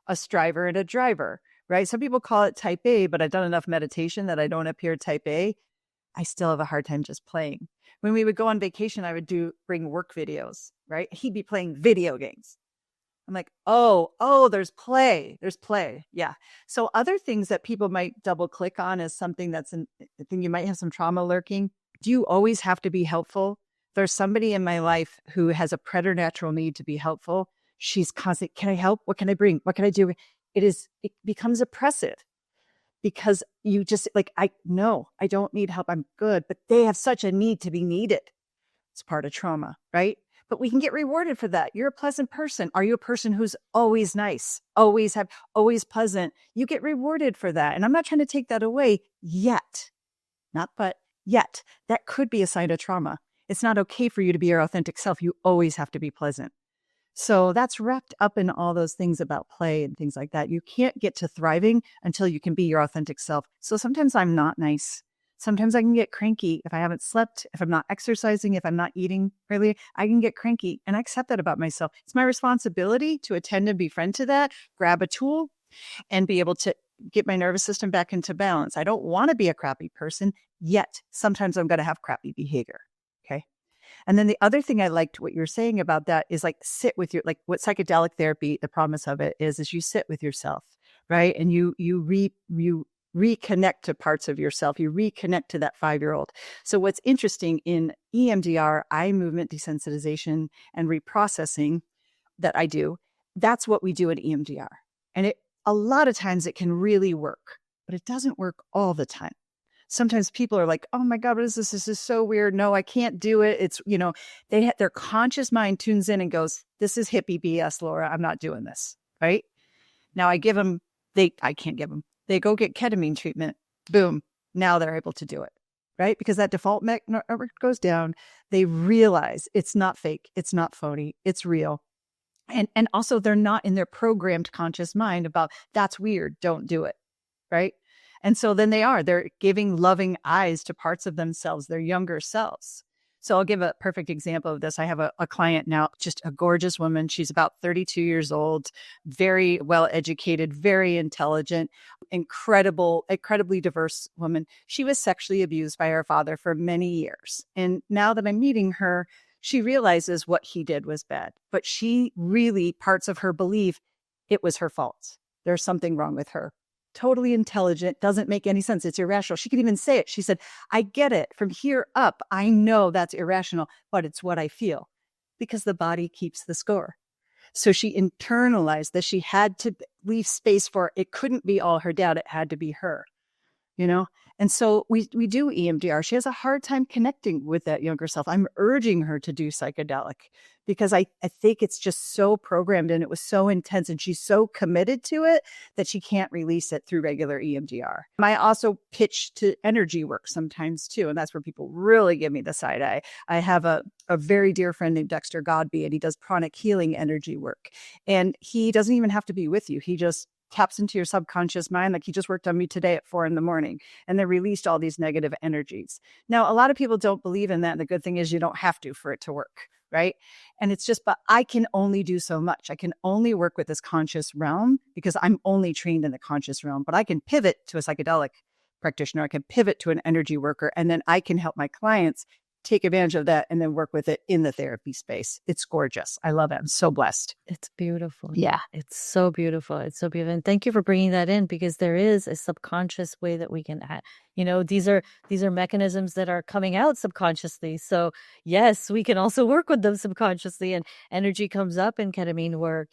a striver and a driver, right? Some people call it type A, but I've done enough meditation that I don't appear type A. I still have a hard time just playing. When we would go on vacation, I would bring work videos, right? He'd be playing video games. I'm like, oh, there's play. There's play. Yeah. So other things that people might double click on is something I think you might have some trauma lurking. Do you always have to be helpful? There's somebody in my life who has a preternatural need to be helpful. She's constant. Can I help? What can I bring? What can I do? It becomes oppressive because you just like, no, I don't need help. I'm good. But they have such a need to be needed. It's part of trauma, right? But we can get rewarded for that. You're a pleasant person. Are you a person who's always nice, always pleasant? You get rewarded for that. And I'm not trying to take that away yet. Not but yet. That could be a sign of trauma. It's not okay for you to be your authentic self. You always have to be pleasant. So that's wrapped up in all those things about play and things like that. You can't get to thriving until you can be your authentic self. So sometimes I'm not nice. Sometimes I can get cranky if I haven't slept, if I'm not exercising, if I'm not eating really, I can get cranky, and I accept that about myself. It's my responsibility to attend and befriend to that, grab a tool and be able to get my nervous system back into balance. I don't want to be a crappy person, yet sometimes I'm going to have crappy behavior. Okay. And then the other thing I liked what you're saying about that is like sit with your, like what psychedelic therapy, the promise of it is you sit with yourself, right? And you reconnect to parts of yourself. You reconnect to that 5-year-old. So what's interesting in EMDR, eye movement desensitization and reprocessing that I do, that's what we do at EMDR. And a lot of times it can really work, but it doesn't work all the time. Sometimes people are like, oh my God, what is this? This is so weird. No, I can't do it. It's, their conscious mind tunes in and goes, this is hippie BS, Laura. I'm not doing this. Right? Now I can't give them. They go get ketamine treatment. Boom. Now they're able to do it. Right? Because that default network goes down. They realize it's not fake. It's not phony. It's real. And also they're not in their programmed conscious mind about that's weird. Don't do it. Right? And so then they're giving loving eyes to parts of themselves, their younger selves. So I'll give a perfect example of this. I have a client now, just a gorgeous woman. She's about 32 years old, very well educated, very intelligent, incredibly diverse woman. She was sexually abused by her father for many years. And now that I'm meeting her, she realizes what he did was bad. But she really, parts of her believe it was her fault. There's something wrong with her. Totally intelligent, doesn't make any sense. It's irrational. She could even say it. She said, I get it. From here up, I know that's irrational, but it's what I feel because the body keeps the score. So she internalized that she had to leave space for it. Couldn't be all her dad. It had to be her, And so we do EMDR. She has a hard time connecting with that younger self. I'm urging her to do psychedelic because I think it's just so programmed and it was so intense and she's so committed to it that she can't release it through regular EMDR. I also pitch to energy work sometimes too. And that's where people really give me the side eye. I have a very dear friend named Dexter Godby, and he does pranic healing energy work. And he doesn't even have to be with you. He just taps into your subconscious mind. Like he just worked on me today at 4 a.m. and they released all these negative energies. Now, a lot of people don't believe in that. And the good thing is you don't have to for it to work. Right. And it's just, but I can only do so much. I can only work with this conscious realm because I'm only trained in the conscious realm, but I can pivot to a psychedelic practitioner. I can pivot to an energy worker, and then I can help my clients take advantage of that and then work with it in the therapy space. It's gorgeous. I love it. I'm so blessed. It's beautiful. Yeah. It's so beautiful. It's so beautiful. And thank you for bringing that in because there is a subconscious way that we can, these are mechanisms that are coming out subconsciously. So yes, we can also work with them subconsciously, and energy comes up in ketamine work,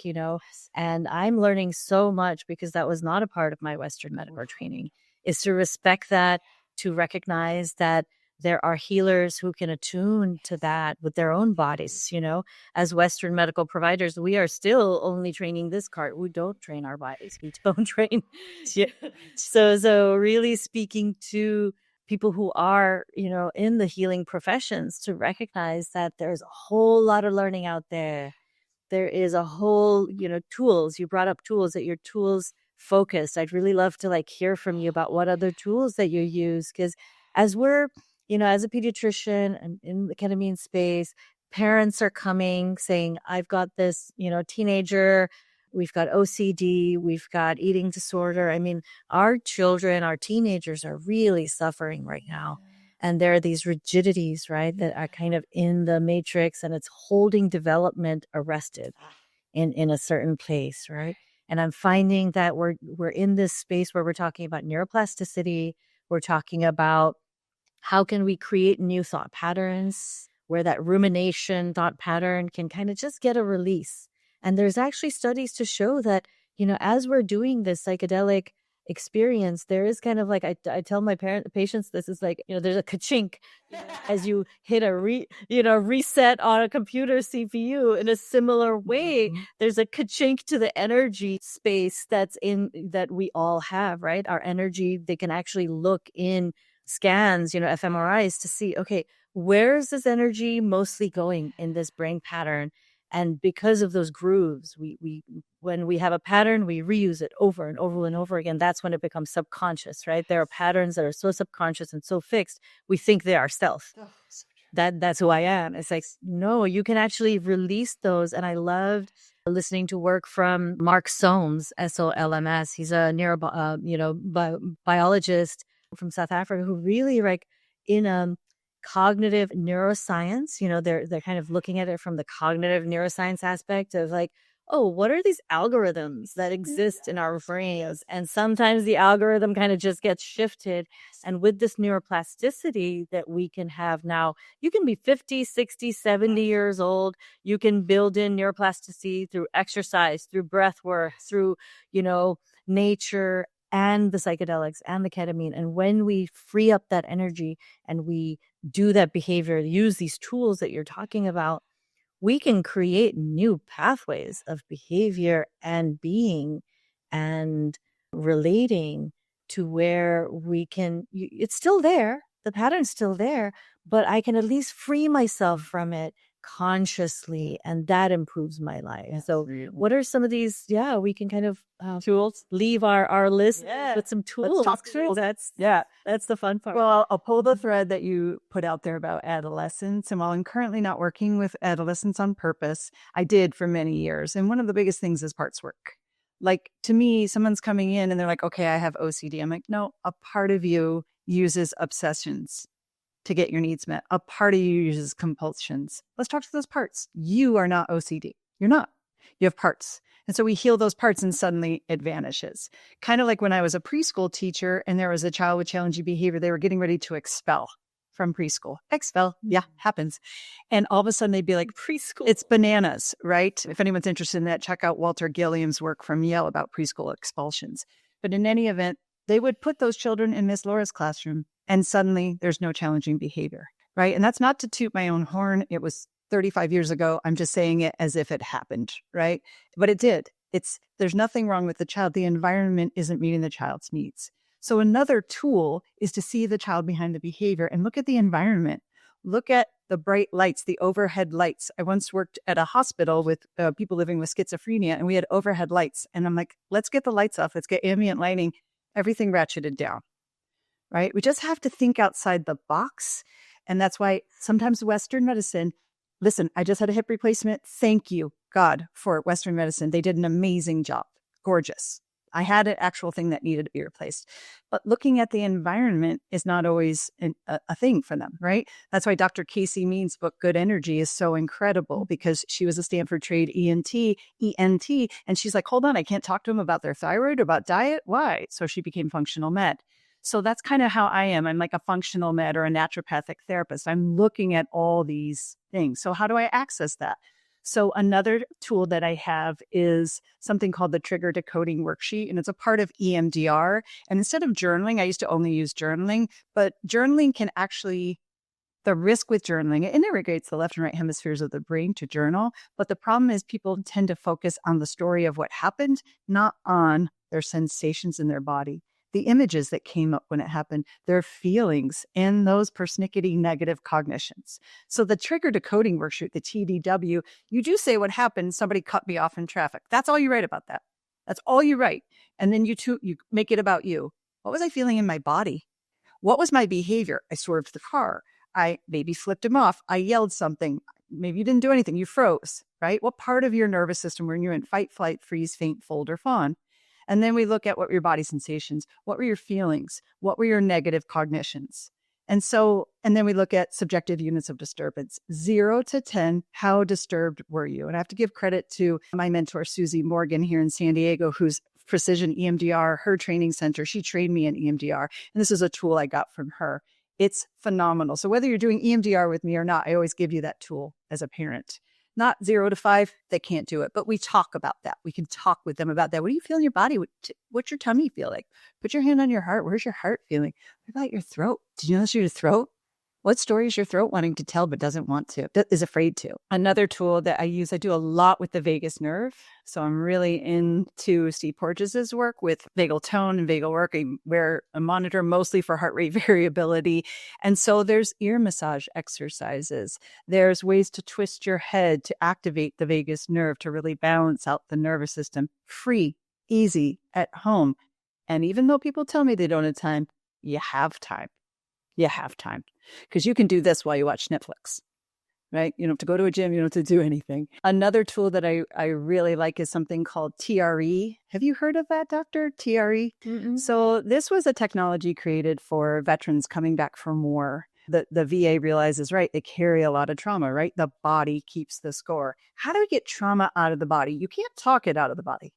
and I'm learning so much because that was not a part of my Western medical training, is to respect that, to recognize that there are healers who can attune to that with their own bodies. As Western medical providers, we are still only training this part. We don't train our bodies. We don't train. Yeah. So really speaking to people who are, in the healing professions, to recognize that there's a whole lot of learning out there. There is a whole, tools. You brought up tools, that your tools focused. I'd really love to hear from you about what other tools that you use, because as we're as a pediatrician and in the ketamine space, parents are coming saying, I've got this, teenager, we've got OCD, we've got eating disorder. I mean, our children, our teenagers are really suffering right now. And there are these rigidities, right, that are kind of in the matrix, and it's holding development arrested in a certain place, right? And I'm finding that we're in this space where we're talking about neuroplasticity. We're talking about how can we create new thought patterns where that rumination thought pattern can kind of just get a release. And there's actually studies to show that, as we're doing this psychedelic experience, there is kind of like, I tell my patients, this is like, there's a ka-chink as you hit a reset on a computer CPU. In a similar way, there's a ka-chink to the energy space that we all have, right? Our energy, they can actually look in scans, fMRIs, to see, okay, where is this energy mostly going in this brain pattern? And because of those grooves, we when we have a pattern, we reuse it over and over and over again. That's when it becomes subconscious, right? There are patterns that are so subconscious and so fixed, we think they are self. Oh, so That's who I am. It's like, no, you can actually release those. And I loved listening to work from Mark Solms, SOLMS. He's a biologist from South Africa who really in cognitive neuroscience, they're kind of looking at it from the cognitive neuroscience aspect of like, oh, what are these algorithms that exist in our brains? And sometimes the algorithm kind of just gets shifted. And with this neuroplasticity that we can have now, you can be 50, 60, 70 years old. You can build in neuroplasticity through exercise, through breath work, through, nature and the psychedelics and the ketamine. And when we free up that energy and we do that behavior, use these tools that you're talking about, we can create new pathways of behavior and being and relating to where we can, it's still there. The pattern's still there, but I can at least free myself from it consciously, and that improves my life. So what are some of these? Yeah, we can kind of tools. leave our list with some Let's tools. talk through it. That's the fun part. Well, I'll pull the thread that you put out there about adolescence. And while I'm currently not working with adolescents on purpose, I did for many years. And one of the biggest things is parts work. Like, to me, someone's coming in and they're like, okay, I have OCD. I'm like, no, a part of you uses obsessions to get your needs met. A part of you uses compulsions. Let's talk to those parts. You are not OCD. You're not. You have parts. And so we heal those parts and suddenly it vanishes. Kind of like when I was a preschool teacher and there was a child with challenging behavior, they were getting ready to expel from preschool. Expel. Yeah, happens. And all of a sudden they'd be like, preschool. It's bananas, right? If anyone's interested in that, check out Walter Gilliam's work from Yale about preschool expulsions. But in any event, they would put those children in Miss Laura's classroom and suddenly there's no challenging behavior, right? And that's not to toot my own horn. It was 35 years ago. I'm just saying it as if it happened, right? But it did. There's nothing wrong with the child. The environment isn't meeting the child's needs. So another tool is to see the child behind the behavior and look at the environment. Look at the bright lights, the overhead lights. I once worked at a hospital with people living with schizophrenia, and we had overhead lights. And I'm like, let's get the lights off. Let's get ambient lighting. Everything ratcheted down, right? We just have to think outside the box. And that's why sometimes Western medicine, listen, I just had a hip replacement. Thank you, God, for Western medicine. They did an amazing job. Gorgeous. I had an actual thing that needed to be replaced. But looking at the environment is not always a thing for them, right? That's why Dr. Casey Means' book, Good Energy, is so incredible, because she was a Stanford trained ENT, and she's like, hold on, I can't talk to them about their thyroid or about diet. Why? So she became functional med. So that's kind of how I am. I'm like a functional med or a naturopathic therapist. I'm looking at all these things. So how do I access that? So another tool that I have is something called the Trigger Decoding Worksheet, and it's a part of EMDR. And instead of journaling, I used to only use journaling, but journaling can actually, the risk with journaling, it integrates the left and right hemispheres of the brain to journal. But the problem is people tend to focus on the story of what happened, not on their sensations in their body, the images that came up when it happened, their feelings, and those persnickety negative cognitions. So the Trigger Decoding Worksheet, the TDW, you do say what happened. Somebody cut me off in traffic. That's all you write about that. That's all you write. And then you make it about you. What was I feeling in my body? What was my behavior? I swerved the car. I maybe flipped him off. I yelled something. Maybe you didn't do anything. You froze, right? What part of your nervous system when you're in fight, flight, freeze, faint, fold, or fawn? And then we look at what were your body sensations? What were your feelings? What were your negative cognitions? And then we look at subjective units of disturbance, 0 to 10. How disturbed were you? And I have to give credit to my mentor, Susie Morgan, here in San Diego, who's Precision EMDR, her training center. She trained me in EMDR. And this is a tool I got from her. It's phenomenal. So whether you're doing EMDR with me or not, I always give you that tool as a parent. Not 0 to 5, they can't do it, but we talk about that. We can talk with them about that. What do you feel in your body? What's your tummy feel like? Put your hand on your heart. Where's your heart feeling? What about your throat? Did you notice your throat? What story is your throat wanting to tell but doesn't want to, is afraid to? Another tool that I use, I do a lot with the vagus nerve. So I'm really into Steve Porges's work with vagal tone and vagal work. I wear a monitor mostly for heart rate variability. And so there's ear massage exercises. There's ways to twist your head to activate the vagus nerve to really balance out the nervous system. Free, easy, at home. And even though people tell me they don't have time, you have time. You have time because you can do this while you watch Netflix, right? You don't have to go to a gym. You don't have to do anything. Another tool that I really like is something called TRE. Have you heard of that, Doctor? TRE? Mm-mm. So this was a technology created for veterans coming back from war. The VA realizes, right, they carry a lot of trauma, right? The body keeps the score. How do we get trauma out of the body? You can't talk it out of the body.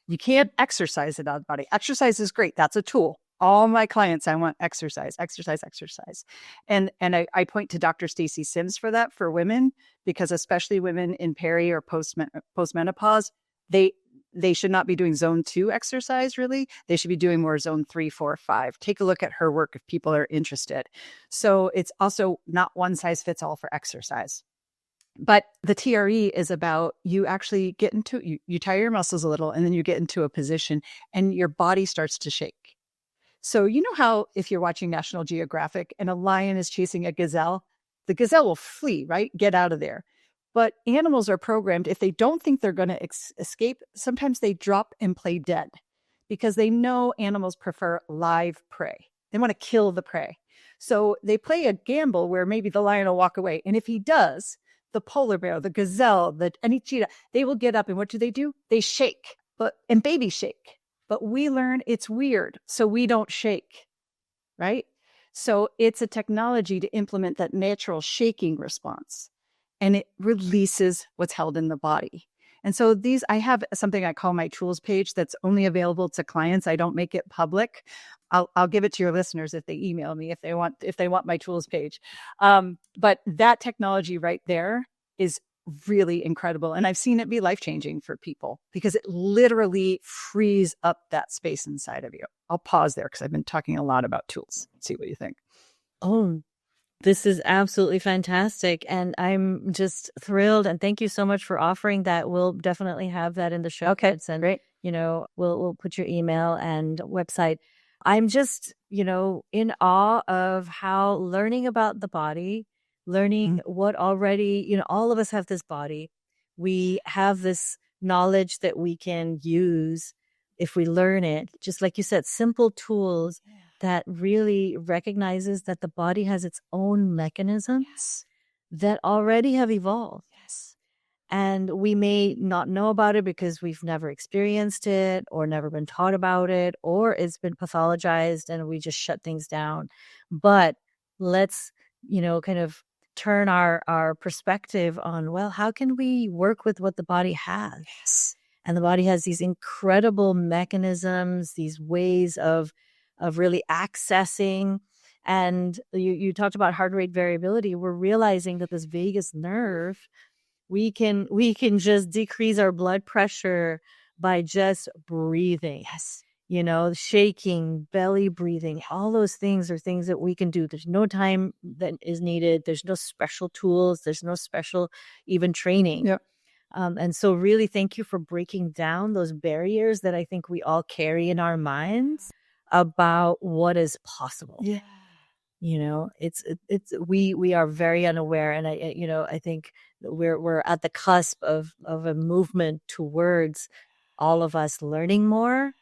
You can't exercise it out of the body. Exercise is great. That's a tool. All my clients, I want exercise, exercise, exercise. And I point to Dr. Stacy Sims for that for women, because especially women in peri or postmenopause, they should not be doing zone 2 exercise, really. They should be doing more zone 3, 4, 5. Take a look at her work if people are interested. So it's also not one size fits all for exercise. But the TRE is about you actually get into, you tire your muscles a little, and then you get into a position and your body starts to shake. So you know how if you're watching National Geographic and a lion is chasing a gazelle, the gazelle will flee, right? Get out of there. But animals are programmed, if they don't think they're going to escape, sometimes they drop and play dead because they know animals prefer live prey. They want to kill the prey. So they play a gamble where maybe the lion will walk away. And if he does, the polar bear, the gazelle, any cheetah, they will get up. And what do? They shake, and babies shake. But we learn it's weird, so we don't shake, right? So it's a technology to implement that natural shaking response, and it releases what's held in the body. And so I have something I call my tools page that's only available to clients. I don't make it public. I'll give it to your listeners if they email me if they want my tools page. But that technology right there is really incredible. And I've seen it be life-changing for people because it literally frees up that space inside of you. I'll pause there because I've been talking a lot about tools. See what you think. Oh, this is absolutely fantastic. And I'm just thrilled. And thank you so much for offering that. We'll definitely have that in the show notes. And, great. We'll put your email and website. I'm just, in awe of how learning about the body, learning what already, all of us have this body. We have this knowledge that we can use if we learn it. Just like you said, simple tools that really recognizes that the body has its own mechanisms that already have evolved. Yes. And we may not know about it because we've never experienced it or never been taught about it, or it's been pathologized and we just shut things down. But let's, kind of turn our perspective on, well, how can we work with what the body has? Yes. And the body has these incredible mechanisms, these ways of really accessing. And you talked about heart rate variability. We're realizing that this vagus nerve, we can just decrease our blood pressure by just breathing. Yes. Shaking, belly breathing, all those things are things that we can do. There's no time that is needed. There's no special tools. There's no special even training. Yep. And so really thank you for breaking down those barriers that I think we all carry in our minds about what is possible. Yeah. We are very unaware. And I think we're at the cusp of a movement towards all of us learning more,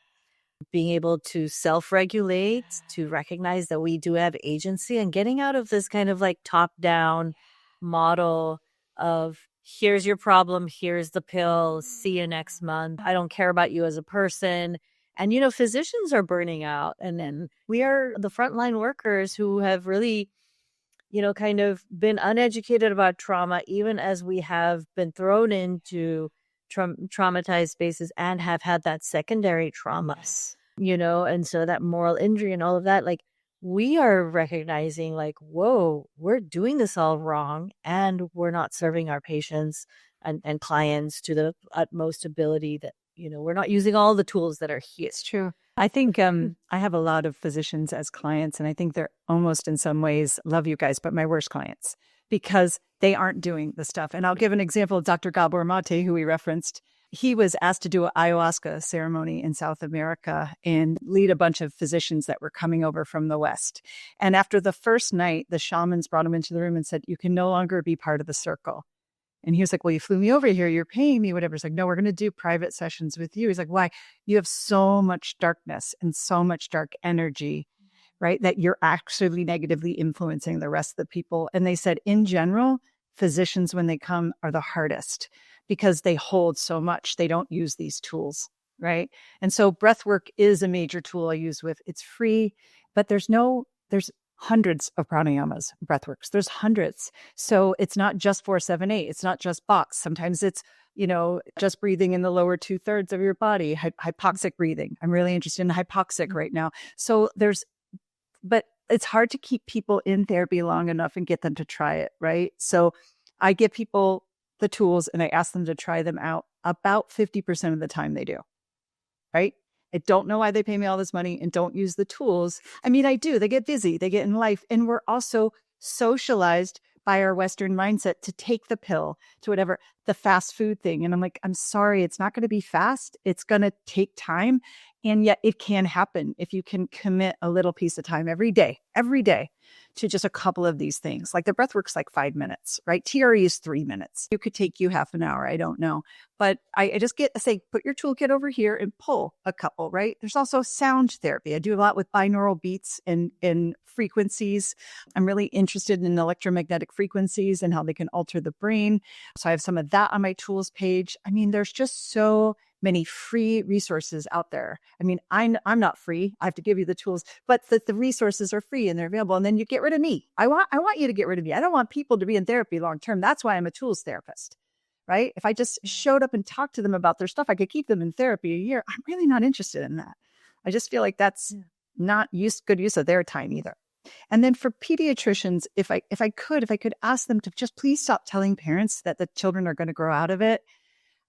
being able to self-regulate, to recognize that we do have agency, and getting out of this kind of like top-down model of here's your problem, here's the pill, see you next month. I don't care about you as a person. And, physicians are burning out. And then we are the frontline workers who have really, kind of been uneducated about trauma, even as we have been thrown into traumatized spaces and have had that secondary trauma, and so that moral injury and all of that, like we are recognizing like, whoa, we're doing this all wrong and we're not serving our patients and clients to the utmost ability that, we're not using all the tools that are here. It's true. I think I have a lot of physicians as clients, and I think they're almost in some ways, love you guys, but my worst clients because they aren't doing the stuff. And I'll give an example of Dr. Gabor Mate, who we referenced. He was asked to do an ayahuasca ceremony in South America and lead a bunch of physicians that were coming over from the West. And after the first night, the shamans brought him into the room and said, you can no longer be part of the circle. And he was like, well, you flew me over here. You're paying me, whatever. It's like, no, we're going to do private sessions with you. He's like, why? You have so much darkness and so much dark energy, right? That you're actually negatively influencing the rest of the people. And they said, in general, physicians, when they come, are the hardest because they hold so much. They don't use these tools, right? And so breath work is a major tool I use with. It's free, but there's hundreds of pranayamas, breathworks. There's hundreds. So it's not just 4-7-8. It's not just box. Sometimes it's, just breathing in the lower 2/3 of your body, hypoxic breathing. I'm really interested in hypoxic right now. So but it's hard to keep people in therapy long enough and get them to try it, right? So I give people the tools and I ask them to try them out. About 50% of the time they do, right? I don't know why they pay me all this money and don't use the tools. I mean, I do. They get busy. They get in life. And we're also socialized by our Western mindset to take the pill, to whatever, the fast food thing. And I'm like, I'm sorry, it's not going to be fast. It's going to take time. And yet it can happen if you can commit a little piece of time every day to just a couple of these things. Like the breath work's like 5 minutes, right? TRE is 3 minutes. It could take you half an hour. I don't know. But I just say, put your toolkit over here and pull a couple, right? There's also sound therapy. I do a lot with binaural beats and frequencies. I'm really interested in electromagnetic frequencies and how they can alter the brain. So I have some of that on my tools page. I mean, there's just so many free resources out there. I mean, I'm not free. I have to give you the tools, but the resources are free and they're available. And then you get rid of me. I want you to get rid of me. I don't want people to be in therapy long term. That's why I'm a tools therapist, right? If I just showed up and talked to them about their stuff, I could keep them in therapy a year. I'm really not interested in that. I just feel like that's not good use of their time either. And then for pediatricians, if I could ask them to just please stop telling parents that the children are going to grow out of it.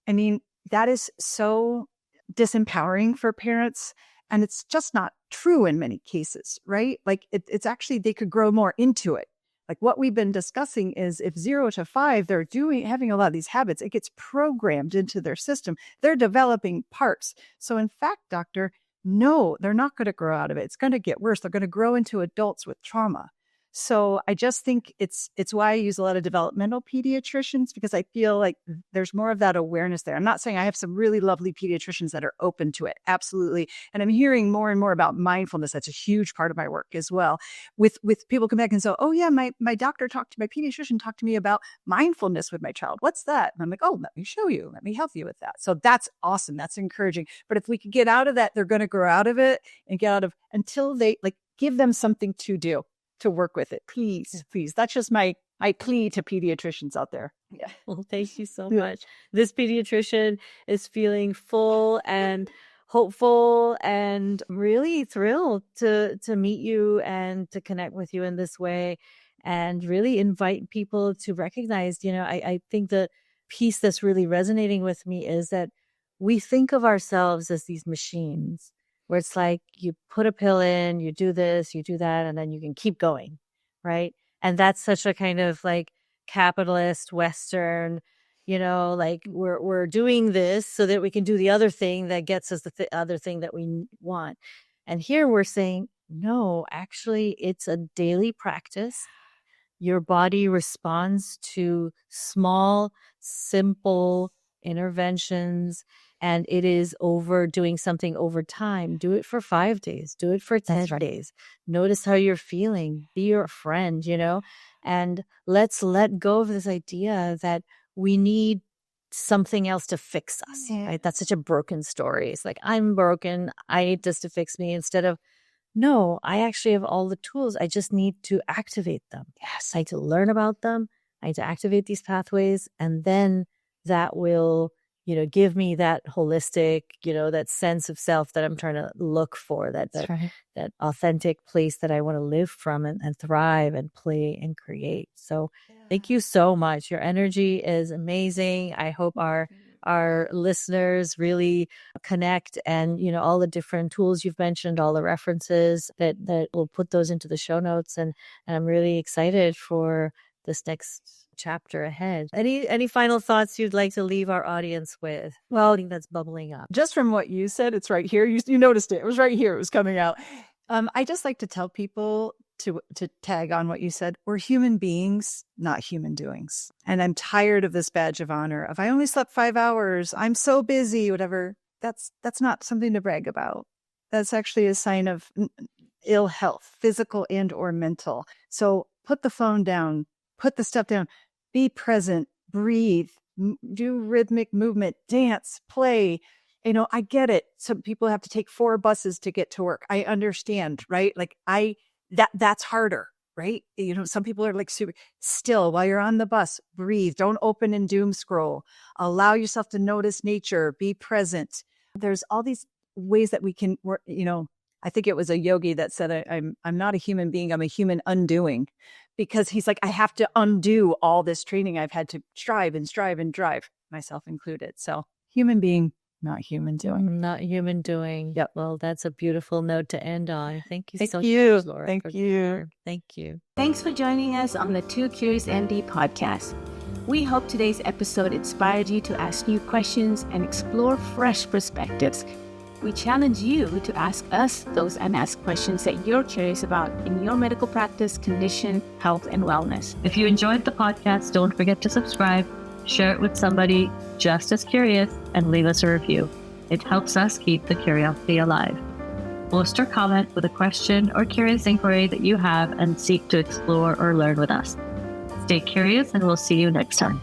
I mean, that is so disempowering for parents. And it's just not true in many cases, right? Like it's actually, they could grow more into it. Like what we've been discussing is if 0 to 5, they're having a lot of these habits, it gets programmed into their system. They're developing parts. So in fact, doctor, no, they're not going to grow out of it. It's going to get worse. They're going to grow into adults with trauma. So I just think it's why I use a lot of developmental pediatricians, because I feel like there's more of that awareness there. I'm not saying I have some really lovely pediatricians that are open to it. Absolutely. And I'm hearing more and more about mindfulness. That's a huge part of my work as well. With people come back and say, oh yeah, my pediatrician talked to me about mindfulness with my child. What's that? And I'm like, oh, let me show you. Let me help you with that. So that's awesome. That's encouraging. But if we could get out of that, they're going to grow out of it and get out of until they give them something to do. To work with it. Please. That's just my plea to pediatricians out there. Yeah. Well, thank you so much. This pediatrician is feeling full and hopeful and really thrilled to meet you and to connect with you in this way and really invite people to recognize, I think the piece that's really resonating with me is that we think of ourselves as these machines where it's like you put a pill in, you do this, you do that, and then you can keep going, right? And that's such a kind of like capitalist Western, we're doing this so that we can do the other thing that gets us the other thing that we want. And here we're saying, no, actually, it's a daily practice. Your body responds to small, simple interventions. and it is over doing something over time, do it for 5 days, do it for 10 days. Notice how you're feeling, be your friend, and let's let go of this idea that we need something else to fix us, right? That's such a broken story. It's like, I'm broken, I need this to fix me, instead of, no, I actually have all the tools. I just need to activate them. Yes. I need to learn about them. I need to activate these pathways. And then that will, give me that holistic, that sense of self that I'm trying to look for, that authentic place that I want to live from and thrive and play and create. So thank you so much. Your energy is amazing. I hope our listeners really connect, and all the different tools you've mentioned, all the references that we'll put those into the show notes, and I'm really excited for this next chapter ahead. Any final thoughts you'd like to leave our audience with? Well, I think that's bubbling up. Just from what you said, it's right here. You noticed it. It was right here. It was coming out. I just like to tell people to tag on what you said. We're human beings, not human doings. And I'm tired of this badge of honor of, I only slept 5 hours, I'm so busy, whatever. That's not something to brag about. That's actually a sign of ill health, physical and or mental. So put the phone down, put the stuff down, be present, breathe, do rhythmic movement, dance, play. I get it. Some people have to take 4 buses to get to work. I understand, right? Like that's harder, right? Some people are like super still while you're on the bus, breathe, don't open and doom scroll, allow yourself to notice nature, be present. There's all these ways that we can work. I think it was a yogi that said, I'm not a human being, I'm a human undoing, because he's like, I have to undo all this training I've had to strive and drive, myself included. So human being, not human doing. Not human doing. Yep. Well, that's a beautiful note to end on. Thank you so you. much, Laura. Thank you. Thank you. Thanks for joining us on the Two Curious MD podcast. We hope today's episode inspired you to ask new questions and explore fresh perspectives. We challenge you to ask us those unasked questions that you're curious about in your medical practice, condition, health, and wellness. If you enjoyed the podcast, don't forget to subscribe, share it with somebody just as curious, and leave us a review. It helps us keep the curiosity alive. Post or comment with a question or curious inquiry that you have and seek to explore or learn with us. Stay curious, and we'll see you next time.